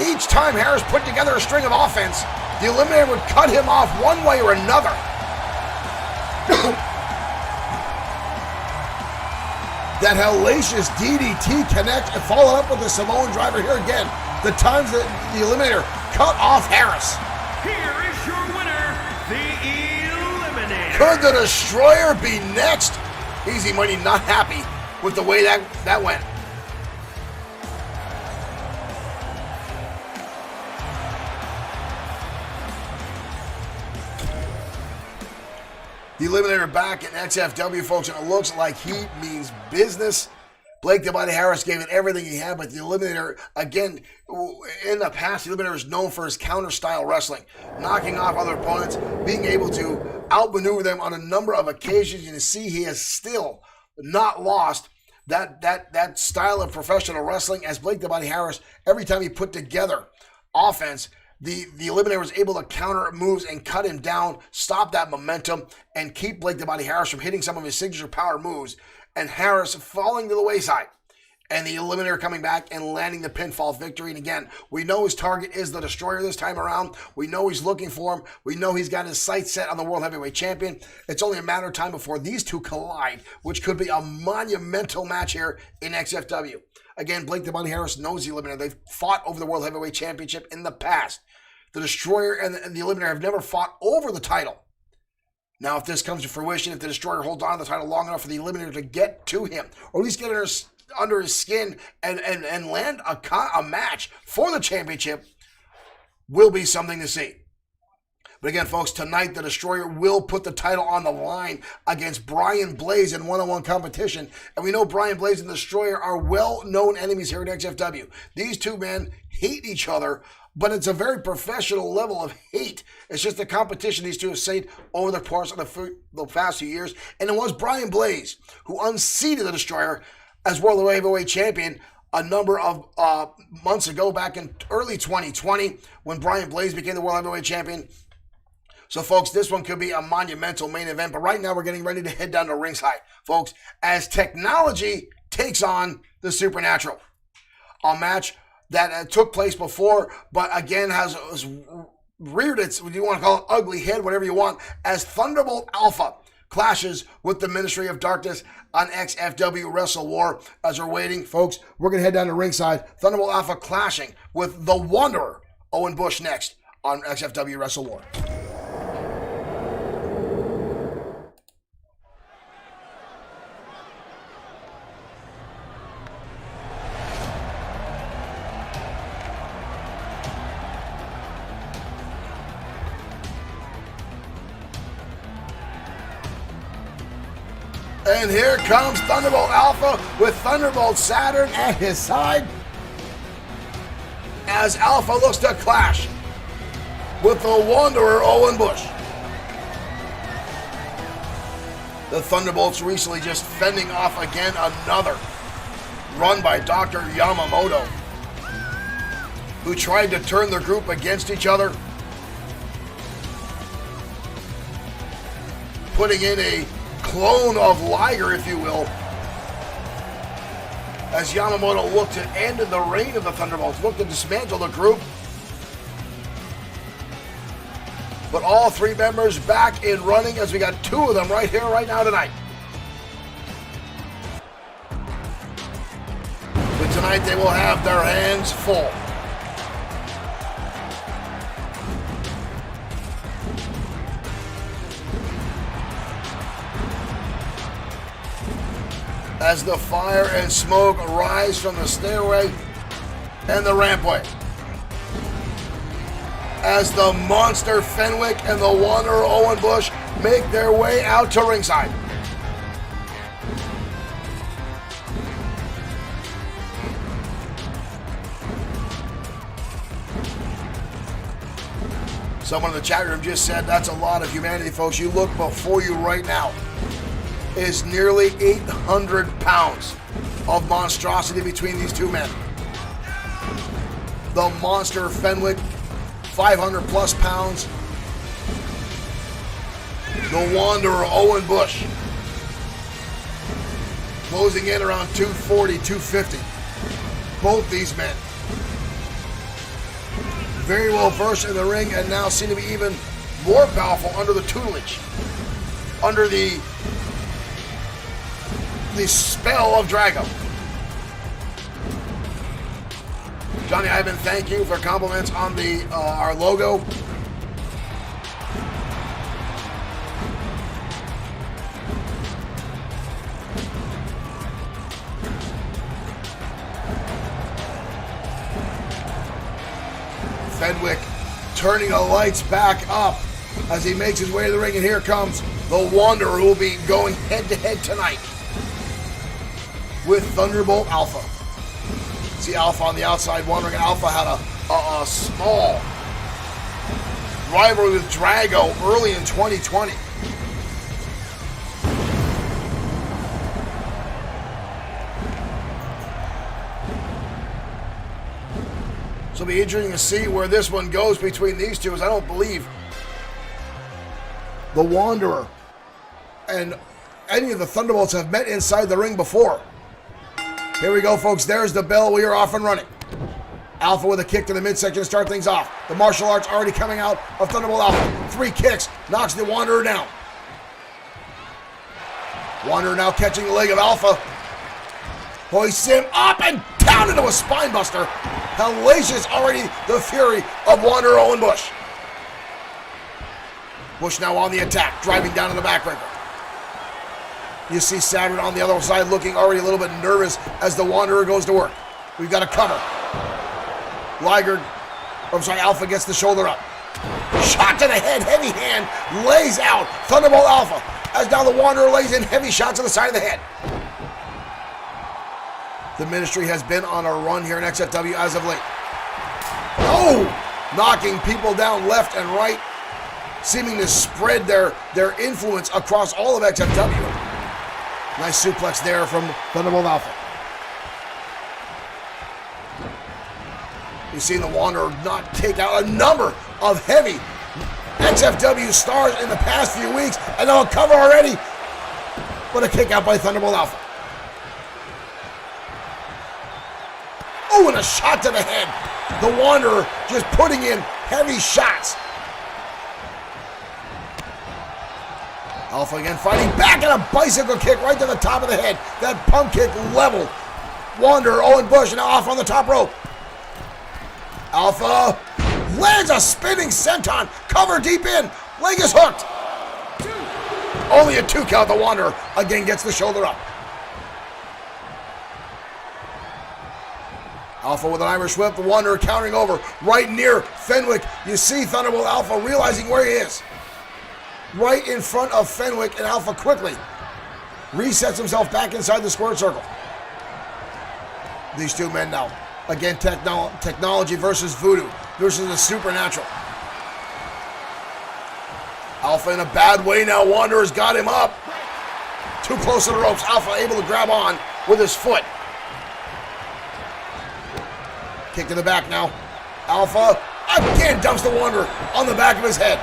Each time Harris put together a string of offense, the Eliminator would cut him off one way or another. That hellacious DDT connect and follow up with the Samoan driver here again. The times that the Eliminator cut off Harris. Here is your winner, the Eliminator. Could the Destroyer be next? Easy Money not happy with the way that went. The Eliminator back in XFW, folks, and it looks like he means business. Blake the Body Harris gave it everything he had, but the Eliminator, again, in the past, the Eliminator is known for his counter-style wrestling, knocking off other opponents, being able to outmaneuver them on a number of occasions. You can see he has still not lost that style of professional wrestling as Blake the Body Harris. Every time he put together offense, the Eliminator was able to counter moves and cut him down, stop that momentum, and keep Blake the Body Harris from hitting some of his signature power moves, and Harris falling to the wayside. And the Eliminator coming back and landing the pinfall victory. And again, we know his target is the Destroyer this time around. We know he's looking for him. We know he's got his sights set on the World Heavyweight Champion. It's only a matter of time before these two collide, which could be a monumental match here in XFW. Again, Blake the Bunny Harris knows the Eliminator. They've fought over the World Heavyweight Championship in the past. The Destroyer and the Eliminator have never fought over the title. Now, if this comes to fruition, if the Destroyer holds on to the title long enough for the Eliminator to get to him, or at least get under his skin and land a match for the championship, will be something to see. But again, folks, tonight the Destroyer will put the title on the line against Brian Blaze in one-on-one competition. And we know Brian Blaze and the Destroyer are well-known enemies here at XFW. These two men hate each other, but it's a very professional level of hate. It's just the competition these two have seen over the course of the past few years. And it was Brian Blaze who unseated the Destroyer as World Heavyweight Champion a number of months ago, back in early 2020, when Brian Blaze became the World Heavyweight Champion. So, folks, this one could be a monumental main event. But right now, we're getting ready to head down to ringside, folks, as technology takes on the supernatural. A match that took place before, but again has reared its, what you want to call it, ugly head, whatever you want, as Thunderbolt Alpha clashes with the Ministry of Darkness on XFW Wrestle War. As we're waiting, folks, we're going to head down to ringside. Thunderbolt Alpha clashing with the Wanderer, Owen Bush, next on XFW Wrestle War. And here comes Thunderbolt Alpha with Thunderbolt Saturn at his side as Alpha looks to clash with the Wanderer, Owen Bush. The Thunderbolts recently just fending off again another run by Dr. Yamamoto, who tried to turn their group against each other, putting in a clone of Liger, if you will, as Yamamoto looked to end the reign of the Thunderbolts, looked to dismantle the group. But all three members back in running, as we got two of them right here, right now tonight. But tonight they will have their hands full. As the fire and smoke rise from the stairway and the rampway. As the monster Fenwick and the Wanderer Owen Bush make their way out to ringside. Someone in the chat room just said that's a lot of humanity, folks. You look before you right now is nearly 800 pounds of monstrosity between these two men. The monster Fenwick, 500 plus pounds. The Wanderer Owen Bush, closing in around 240, 250. Both these men very well versed in the ring and now seem to be even more powerful under the tutelage, under the spell of Drago. Johnny Ivan, thank you for compliments on the our logo. Fenwick turning the lights back up as he makes his way to the ring, and here comes the Wanderer, who will be going head-to-head tonight with Thunderbolt Alpha. See Alpha on the outside, Wandering. Alpha had a small rivalry with Drago early in 2020. So it'll be interesting to see where this one goes between these two, as I don't believe the Wanderer and any of the Thunderbolts have met inside the ring before. Here we go, folks. There's the bell. We are off and running. Alpha with a kick to the midsection to start things off. The martial arts already coming out of Thunderbolt Alpha. 3 kicks. Knocks the Wanderer down. Wanderer now catching the leg of Alpha. Hoists him up and down into a spine buster. Hellacious already the fury of Wanderer Owen Bush. Bush now on the attack, driving down to the backbreaker. You see Saturn on the other side looking already a little bit nervous as the Wanderer goes to work. We've got a cover. Alpha gets the shoulder up. Shot to the head, heavy hand, lays out Thunderbolt Alpha. As now the Wanderer lays in heavy shots on the side of the head. The Ministry has been on a run here in XFW as of late. Oh! Knocking people down left and right, seeming to spread their influence across all of XFW. Nice suplex there from Thunderbolt Alpha. You've seen the Wanderer not take out a number of heavy XFW stars in the past few weeks, and they'll cover already. What a kick out by Thunderbolt Alpha. Oh, and a shot to the head. The Wanderer just putting in heavy shots. Alpha again fighting back, and a bicycle kick right to the top of the head. That pump kick leveled Wanderer Owen Bush, and now off on the top rope. Alpha lands a spinning senton, cover deep in, leg is hooked. Only a 2 count. The Wanderer again gets the shoulder up. Alpha with an Irish whip, the Wanderer countering over right near Fenwick. You see Thunderbolt Alpha realizing where he is. Right in front of Fenwick, and Alpha quickly resets himself back inside the squared circle. These two men now. Again, technology versus voodoo versus the supernatural. Alpha in a bad way now. Wanderer's got him up. Too close to the ropes. Alpha able to grab on with his foot. Kick to the back now. Alpha again dumps the Wanderer on the back of his head.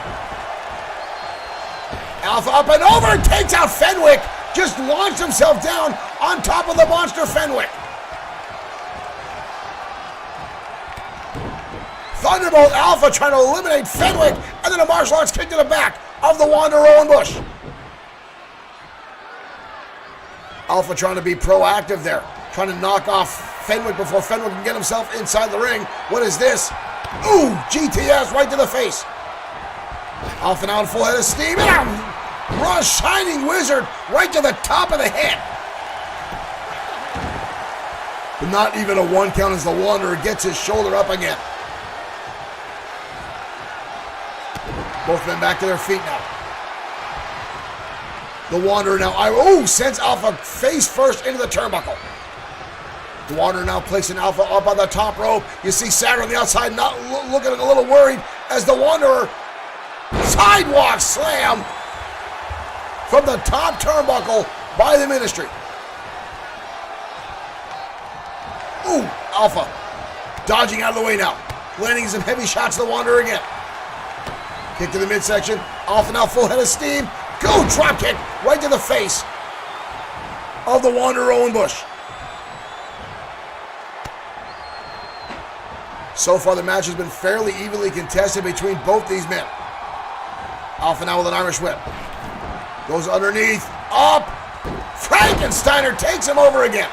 Alpha up and over, takes out Fenwick. Just launched himself down on top of the monster Fenwick. Thunderbolt Alpha trying to eliminate Fenwick, and then a martial arts kick to the back of the Wanderer Owen Bush. Alpha trying to be proactive there, trying to knock off Fenwick before Fenwick can get himself inside the ring. What is this? Ooh, GTS right to the face. Alpha now in full head of steam, and a raw shining wizard right to the top of the head. But not even a 1 count as the Wanderer gets his shoulder up again. Both men back to their feet now. The Wanderer now, sends Alpha face first into the turnbuckle. The Wanderer now placing Alpha up on the top rope. You see Saturn on the outside not looking a little worried as the Wanderer sidewalk slam from the top turnbuckle by the Ministry. Ooh, Alpha dodging out of the way now. Landing some heavy shots to the Wanderer again. Kick to the midsection. Alpha now full head of steam. Go drop kick right to the face of the Wanderer Owen Bush. So far the match has been fairly evenly contested between both these men. Alpha now with an Irish whip. Goes underneath. Up. Frankensteiner takes him over again.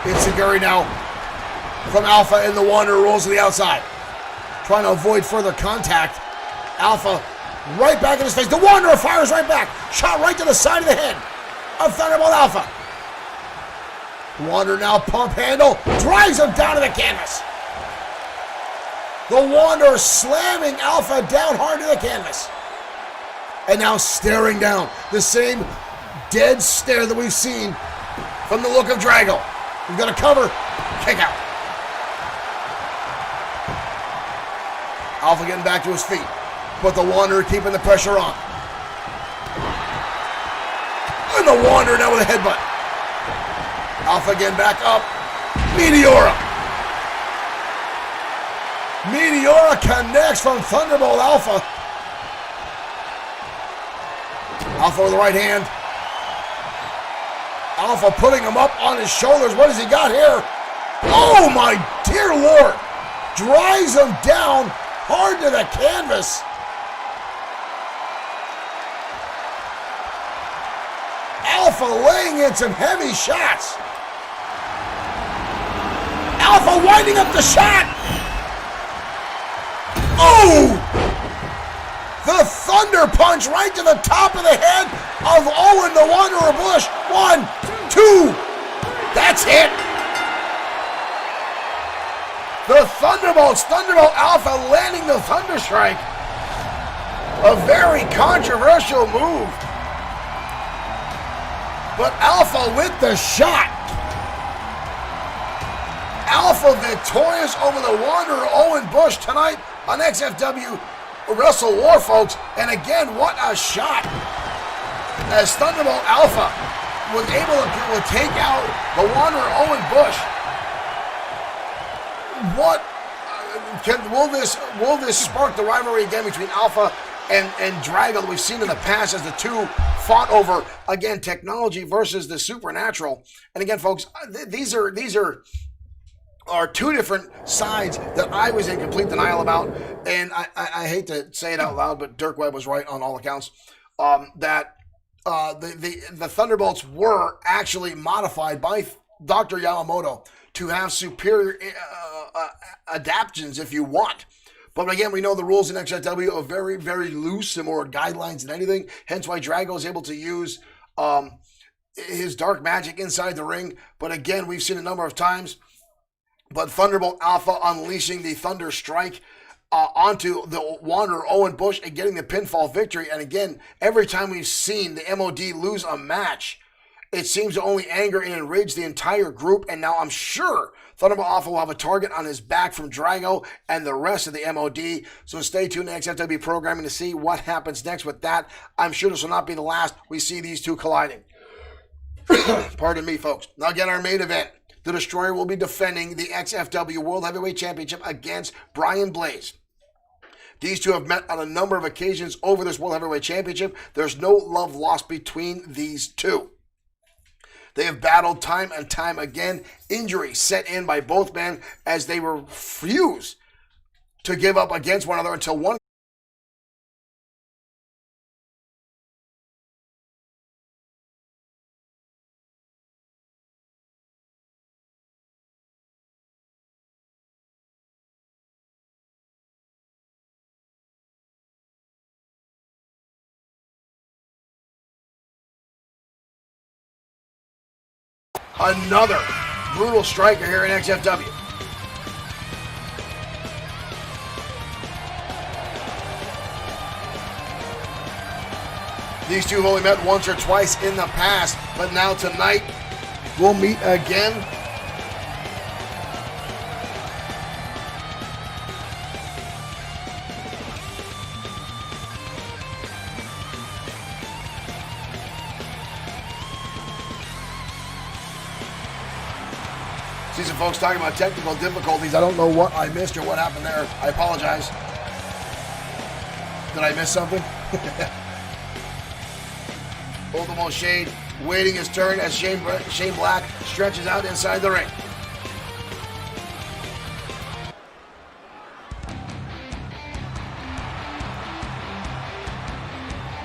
Itsuguri now from Alpha, and the Wanderer rolls to the outside. Trying to avoid further contact. Alpha right back in his face. The Wanderer fires right back. Shot right to the side of the head of Thunderbolt Alpha. The Wanderer now pump handle. Drives him down to the canvas. The Wanderer slamming Alpha down hard to the canvas. And now staring down. The same dead stare that we've seen from the look of Drago. We've got a cover. Kick out. Alpha getting back to his feet, but the Wanderer keeping the pressure on. And the Wanderer now with a headbutt. Alpha again back up. Meteora. Meteora connects from Thunderbolt Alpha. Alpha with the right hand. Alpha putting him up on his shoulders. What has he got here? Oh my dear Lord! Drives him down hard to the canvas. Alpha laying in some heavy shots. Alpha winding up the shot. Oh! The thunder punch right to the top of the head of Owen the Wanderer Bush. 1, 2. That's it. The Thunderbolts, Thunderbolt Alpha landing the Thunder Strike. A very controversial move. But Alpha with the shot. Alpha victorious over the Wanderer Owen Bush tonight on XFW Wrestle War, folks. And again, what a shot. As Thunderbolt Alpha was able to take out the Wanderer Owen Bush. What will this spark the rivalry again between Alpha and Drago that we've seen in the past as the two fought over, again, technology versus the supernatural. And again, folks, these are two different sides that I was in complete denial about. And I hate to say it out loud, but Dirk Webb was right on all accounts, that the Thunderbolts were actually modified by Dr. Yamamoto to have superior adaptions if you want. But again, we know the rules in XFW are very, very loose and more guidelines than anything. Hence why Drago is able to use his dark magic inside the ring. But again, we've seen a number of times. But Thunderbolt Alpha unleashing the Thunder Strike onto the Wanderer Owen Bush and getting the pinfall victory. And again, every time we've seen the MOD lose a match, it seems to only anger and enrage the entire group. And now I'm sure Thunderbolt Alpha will have a target on his back from Drago and the rest of the MOD. So stay tuned to XFW programming to see what happens next with that. I'm sure this will not be the last we see these two colliding. Pardon me, folks. Now again, our main event. The Destroyer will be defending the XFW World Heavyweight Championship against Brian Blaze. These two have met on a number of occasions over this World Heavyweight Championship. There's no love lost between these two. They have battled time and time again. Injury set in by both men as they refuse to give up against one another until one. Another brutal striker here in XFW. These two have only met once or twice in the past, but now tonight we'll meet again. See some folks talking about technical difficulties. I don't know what I missed or what happened there. I apologize. Did I miss something? Ultimo Shade waiting his turn as Shane Black stretches out inside the ring.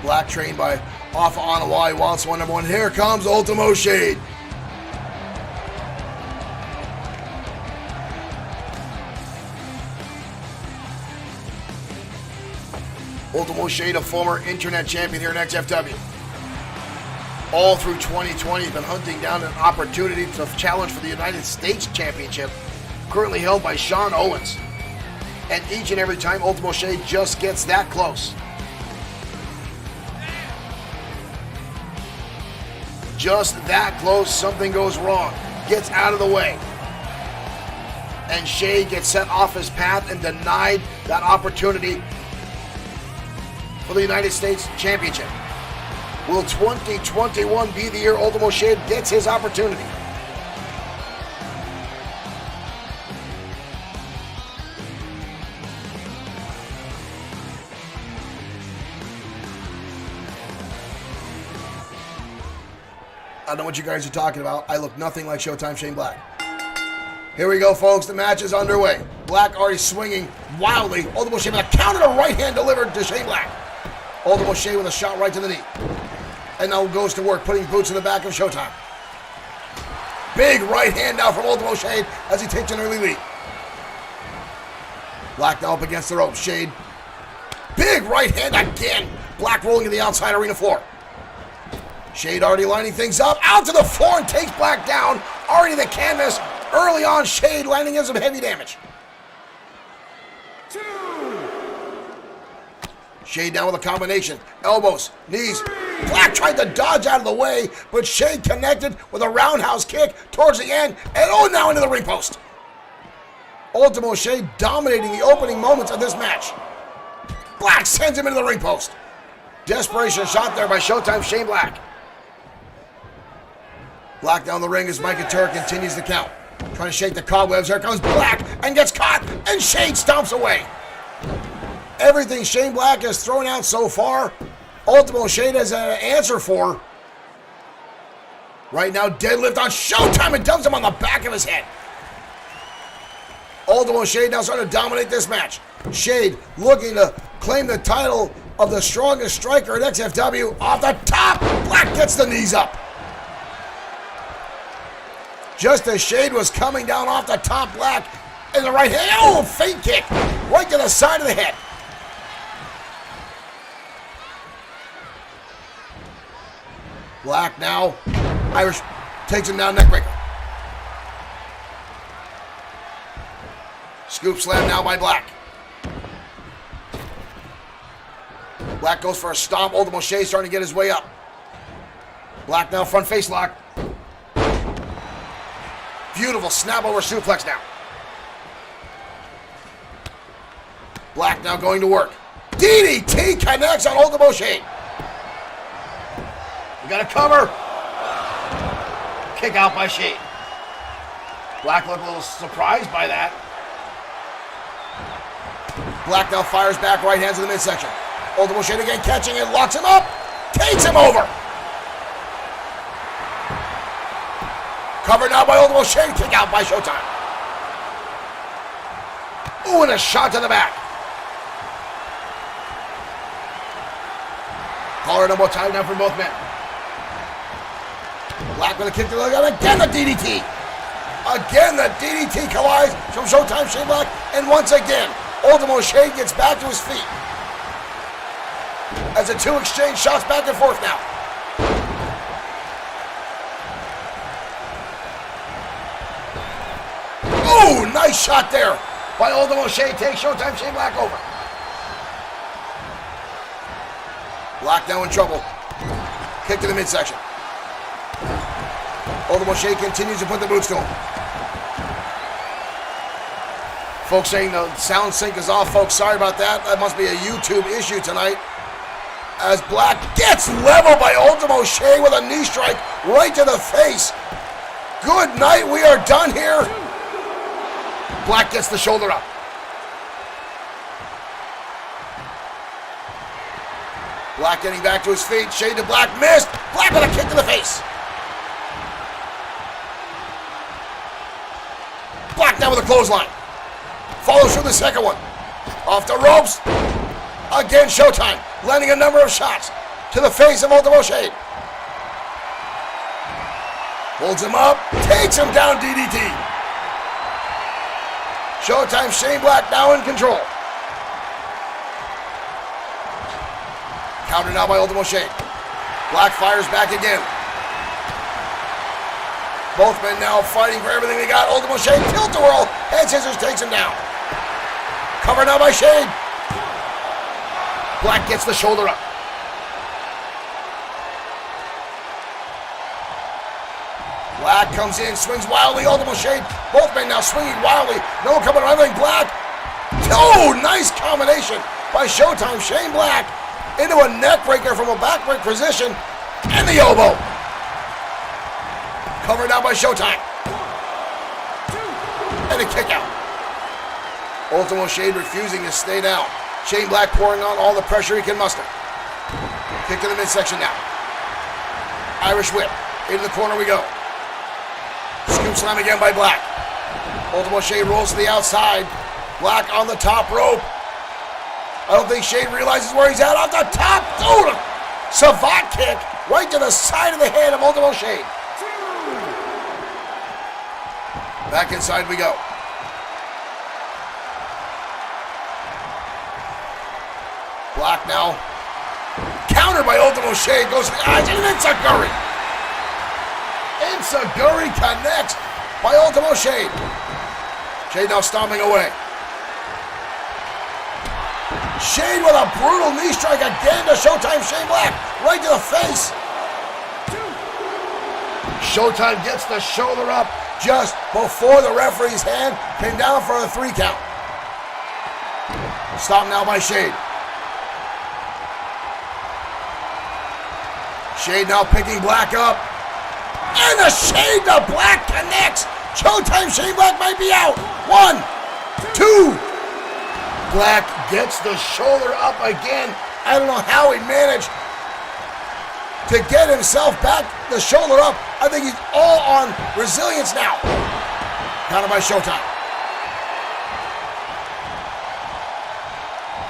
Black trained by Alpha Onawai, wants one number one. Here comes Ultimo Shade. Ultimo Shade, a former internet champion here in XFW. All through 2020, he's been hunting down an opportunity to challenge for the United States Championship, currently held by Sean Owens. And each and every time, Ultimo Shade just gets that close. Just that close, something goes wrong. Gets out of the way. And Shade gets set off his path and denied that opportunity for the United States Championship. Will 2021 be the year Ultimo Shade gets his opportunity? I don't know what you guys are talking about. I look nothing like Showtime Shane Black. Here we go, folks. The match is underway. Black already swinging wildly. Ultimo Shane with a counter to right hand delivered to Shane Black. Ultimo Shane with a shot right to the knee. And now goes to work, putting boots in the back of Showtime. Big right hand now from Ultimo Shane as he takes an early lead. Black now up against the ropes. Shade. Big right hand again. Black rolling to the outside arena floor. Shade already lining things up. Out to the floor and takes Black down. Already the canvas. Early on, Shade landing in some heavy damage. 2. Shade down with a combination. Elbows, knees. Black tried to dodge out of the way, but Shade connected with a roundhouse kick towards the end. And now into the ring post. Ultimo Shade dominating the opening moments of this match. Black sends him into the ring post. Desperation shot there by Showtime Shane Black. Black down the ring as Mike and Turk continues the count. Trying to shake the cobwebs. Here comes Black and gets caught, and Shade stomps away. Everything Shane Black has thrown out so far, Ultimo Shade has an answer for. Right now, deadlift on Showtime and dumps him on the back of his head. Ultimo Shade now starting to dominate this match. Shade looking to claim the title of the strongest striker at XFW. Off the top, Black gets the knees up. Just as Shade was coming down off the top, Black in the right hand. Oh, feint kick right to the side of the head. Black now, Irish takes him down, neckbreaker. Scoop slam now by Black. Black goes for a stomp. Ultimo Shade starting to get his way up. Black now front face lock. Beautiful snap over suplex now. Black now going to work. DDT connects on Ultimo Shade. You got a cover. Kick out by Shade. Black looked a little surprised by that. Black now fires back, right hands in the midsection. Ultimo Shade again catching it, locks him up, takes him over. Covered now by Ultimo Shade, kick out by Showtime. Ooh, and a shot to the back. Collar double time now for both men. Black with a kick to the leg, and again the DDT. Again the DDT collides from Showtime Shane Black, and once again, Ultimo Shade gets back to his feet. As the two exchange shots back and forth now. Oh, nice shot there by Ultimo Shade. Takes Showtime Shane Black over. Black now in trouble. Kick to the midsection. Ultimo Shade continues to put the boots to him. Folks saying the sound sync is off, folks. Sorry about that. That must be a YouTube issue tonight. As Black gets leveled by Ultimo Shade with a knee strike right to the face. Good night. We are done here. Black gets the shoulder up. Black getting back to his feet. Shade to Black. Missed. Black with a kick to the face. Black down with a clothesline. Follows through the second one. Off the ropes. Again, Showtime. Landing a number of shots to the face of Ultimo Shade. Holds him up. Takes him down, DDT. Showtime Shane Black now in control. Counter now by Ultimo Shade. Black fires back again. Both men now fighting for everything they got. Ultimo Shade tilt-a-whirl. Head scissors takes him down. Cover now by Shade. Black gets the shoulder up. Black comes in, swings wildly. Ultimo Shade. Both men now swinging wildly. No one coming around. Black. Oh, nice combination by Showtime Shane Black into a neck breaker from a backbreak position and the elbow. Covered now by Showtime. And a kick out. Ultimo Shade refusing to stay down. Shane Black pouring on all the pressure he can muster. Kick to the midsection now. Irish whip. Into the corner we go. Scoop slam again by Black. Ultimo Shade rolls to the outside. Black on the top rope. I don't think Shade realizes where he's at. Off the top. Oh, savant kick right to the side of the head of Ultimo Shade. Back inside we go. Black now. Counter by Ultimo Shade. Goes to the eyes and Enziguri. Enziguri connects by Ultimo Shade. Shade now stomping away. Shade with a brutal knee strike again to Showtime Shane Black. Right to the face. Showtime gets the shoulder up just before the referee's hand came down for a 3 count. Stop now by Shade. Shade now picking Black up. And the Shade to Black connects. Showtime Shane Black might be out. 1, 2. Black gets the shoulder up again. I don't know how he managed to get himself back, the shoulder up. I think he's all on resilience now. Counter by Showtime.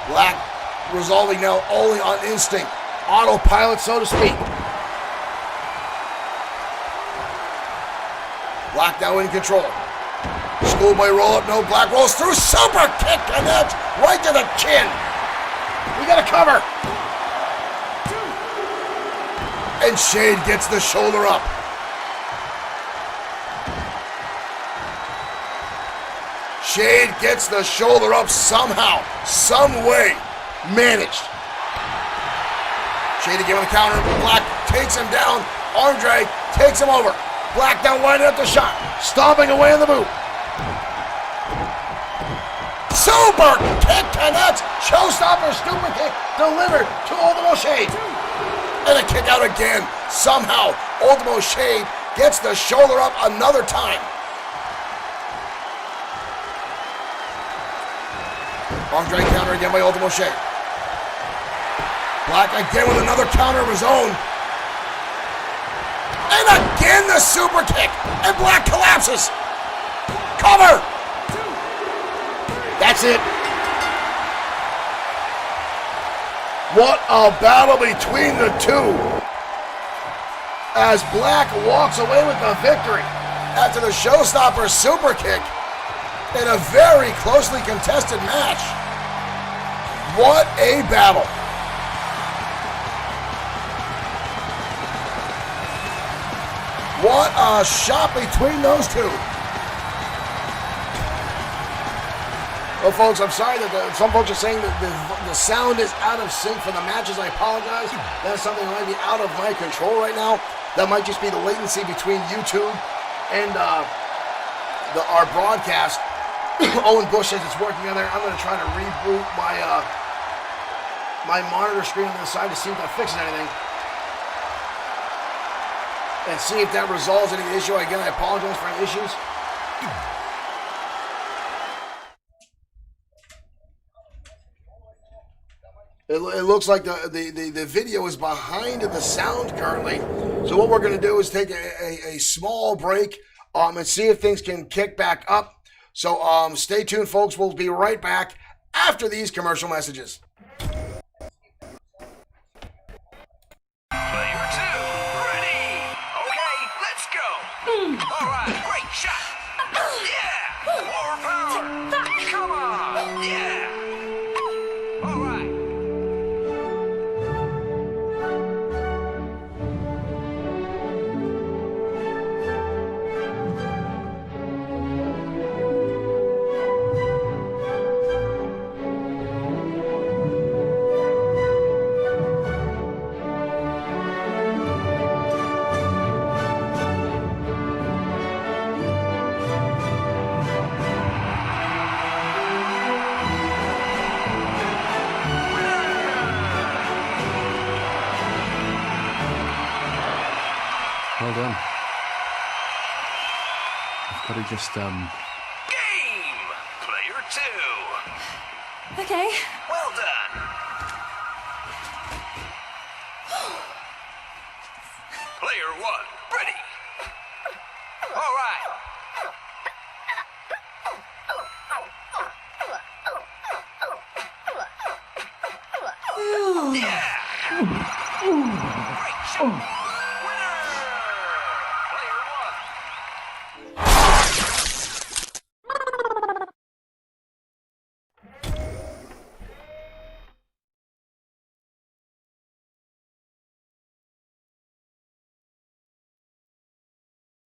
Black resolving now only on instinct. Autopilot, so to speak. Black now in control. Schoolboy roll up, no. Black rolls through. Super kick connects right to the chin. We got a cover. And Shade gets the shoulder up. Shade gets the shoulder up somehow, some way. Managed. Shade again with a counter. Black takes him down. Arm drag takes him over. Black now winding up the shot. Stomping away in the boot. Super kick connects. Showstopper stupid kick delivered to Ultimo Shade. And a kick out again. Somehow, Ultimo Shade gets the shoulder up another time. Arm drag counter again by Ultimo Shade. Black again with another counter of his own. And again the super kick. And Black collapses. Cover. That's it. What a battle between the two. As Black walks away with the victory after the showstopper super kick in a very closely contested match. What a battle. What a shot between those two. Well, folks, I'm sorry that some folks are saying that the sound is out of sync for the matches. I apologize. That's something that might be out of my control right now. That might just be the latency between YouTube and our broadcast. Owen Bush says it's working on there. I'm going to try to reboot my monitor screen on the side to see if that fixes anything. And see if that resolves any issue. Again, I apologize for any issues. It looks like the video is behind the sound currently. So what we're going to do is take a small break and see if things can kick back up. So stay tuned, folks. We'll be right back after these commercial messages. All right, great shot. Yeah, more power. Come on. Yeah. All right. Well done. I've got to just, Game! Player 2. Okay. Well done. Player 1, ready. All right. Yeah. Great shot.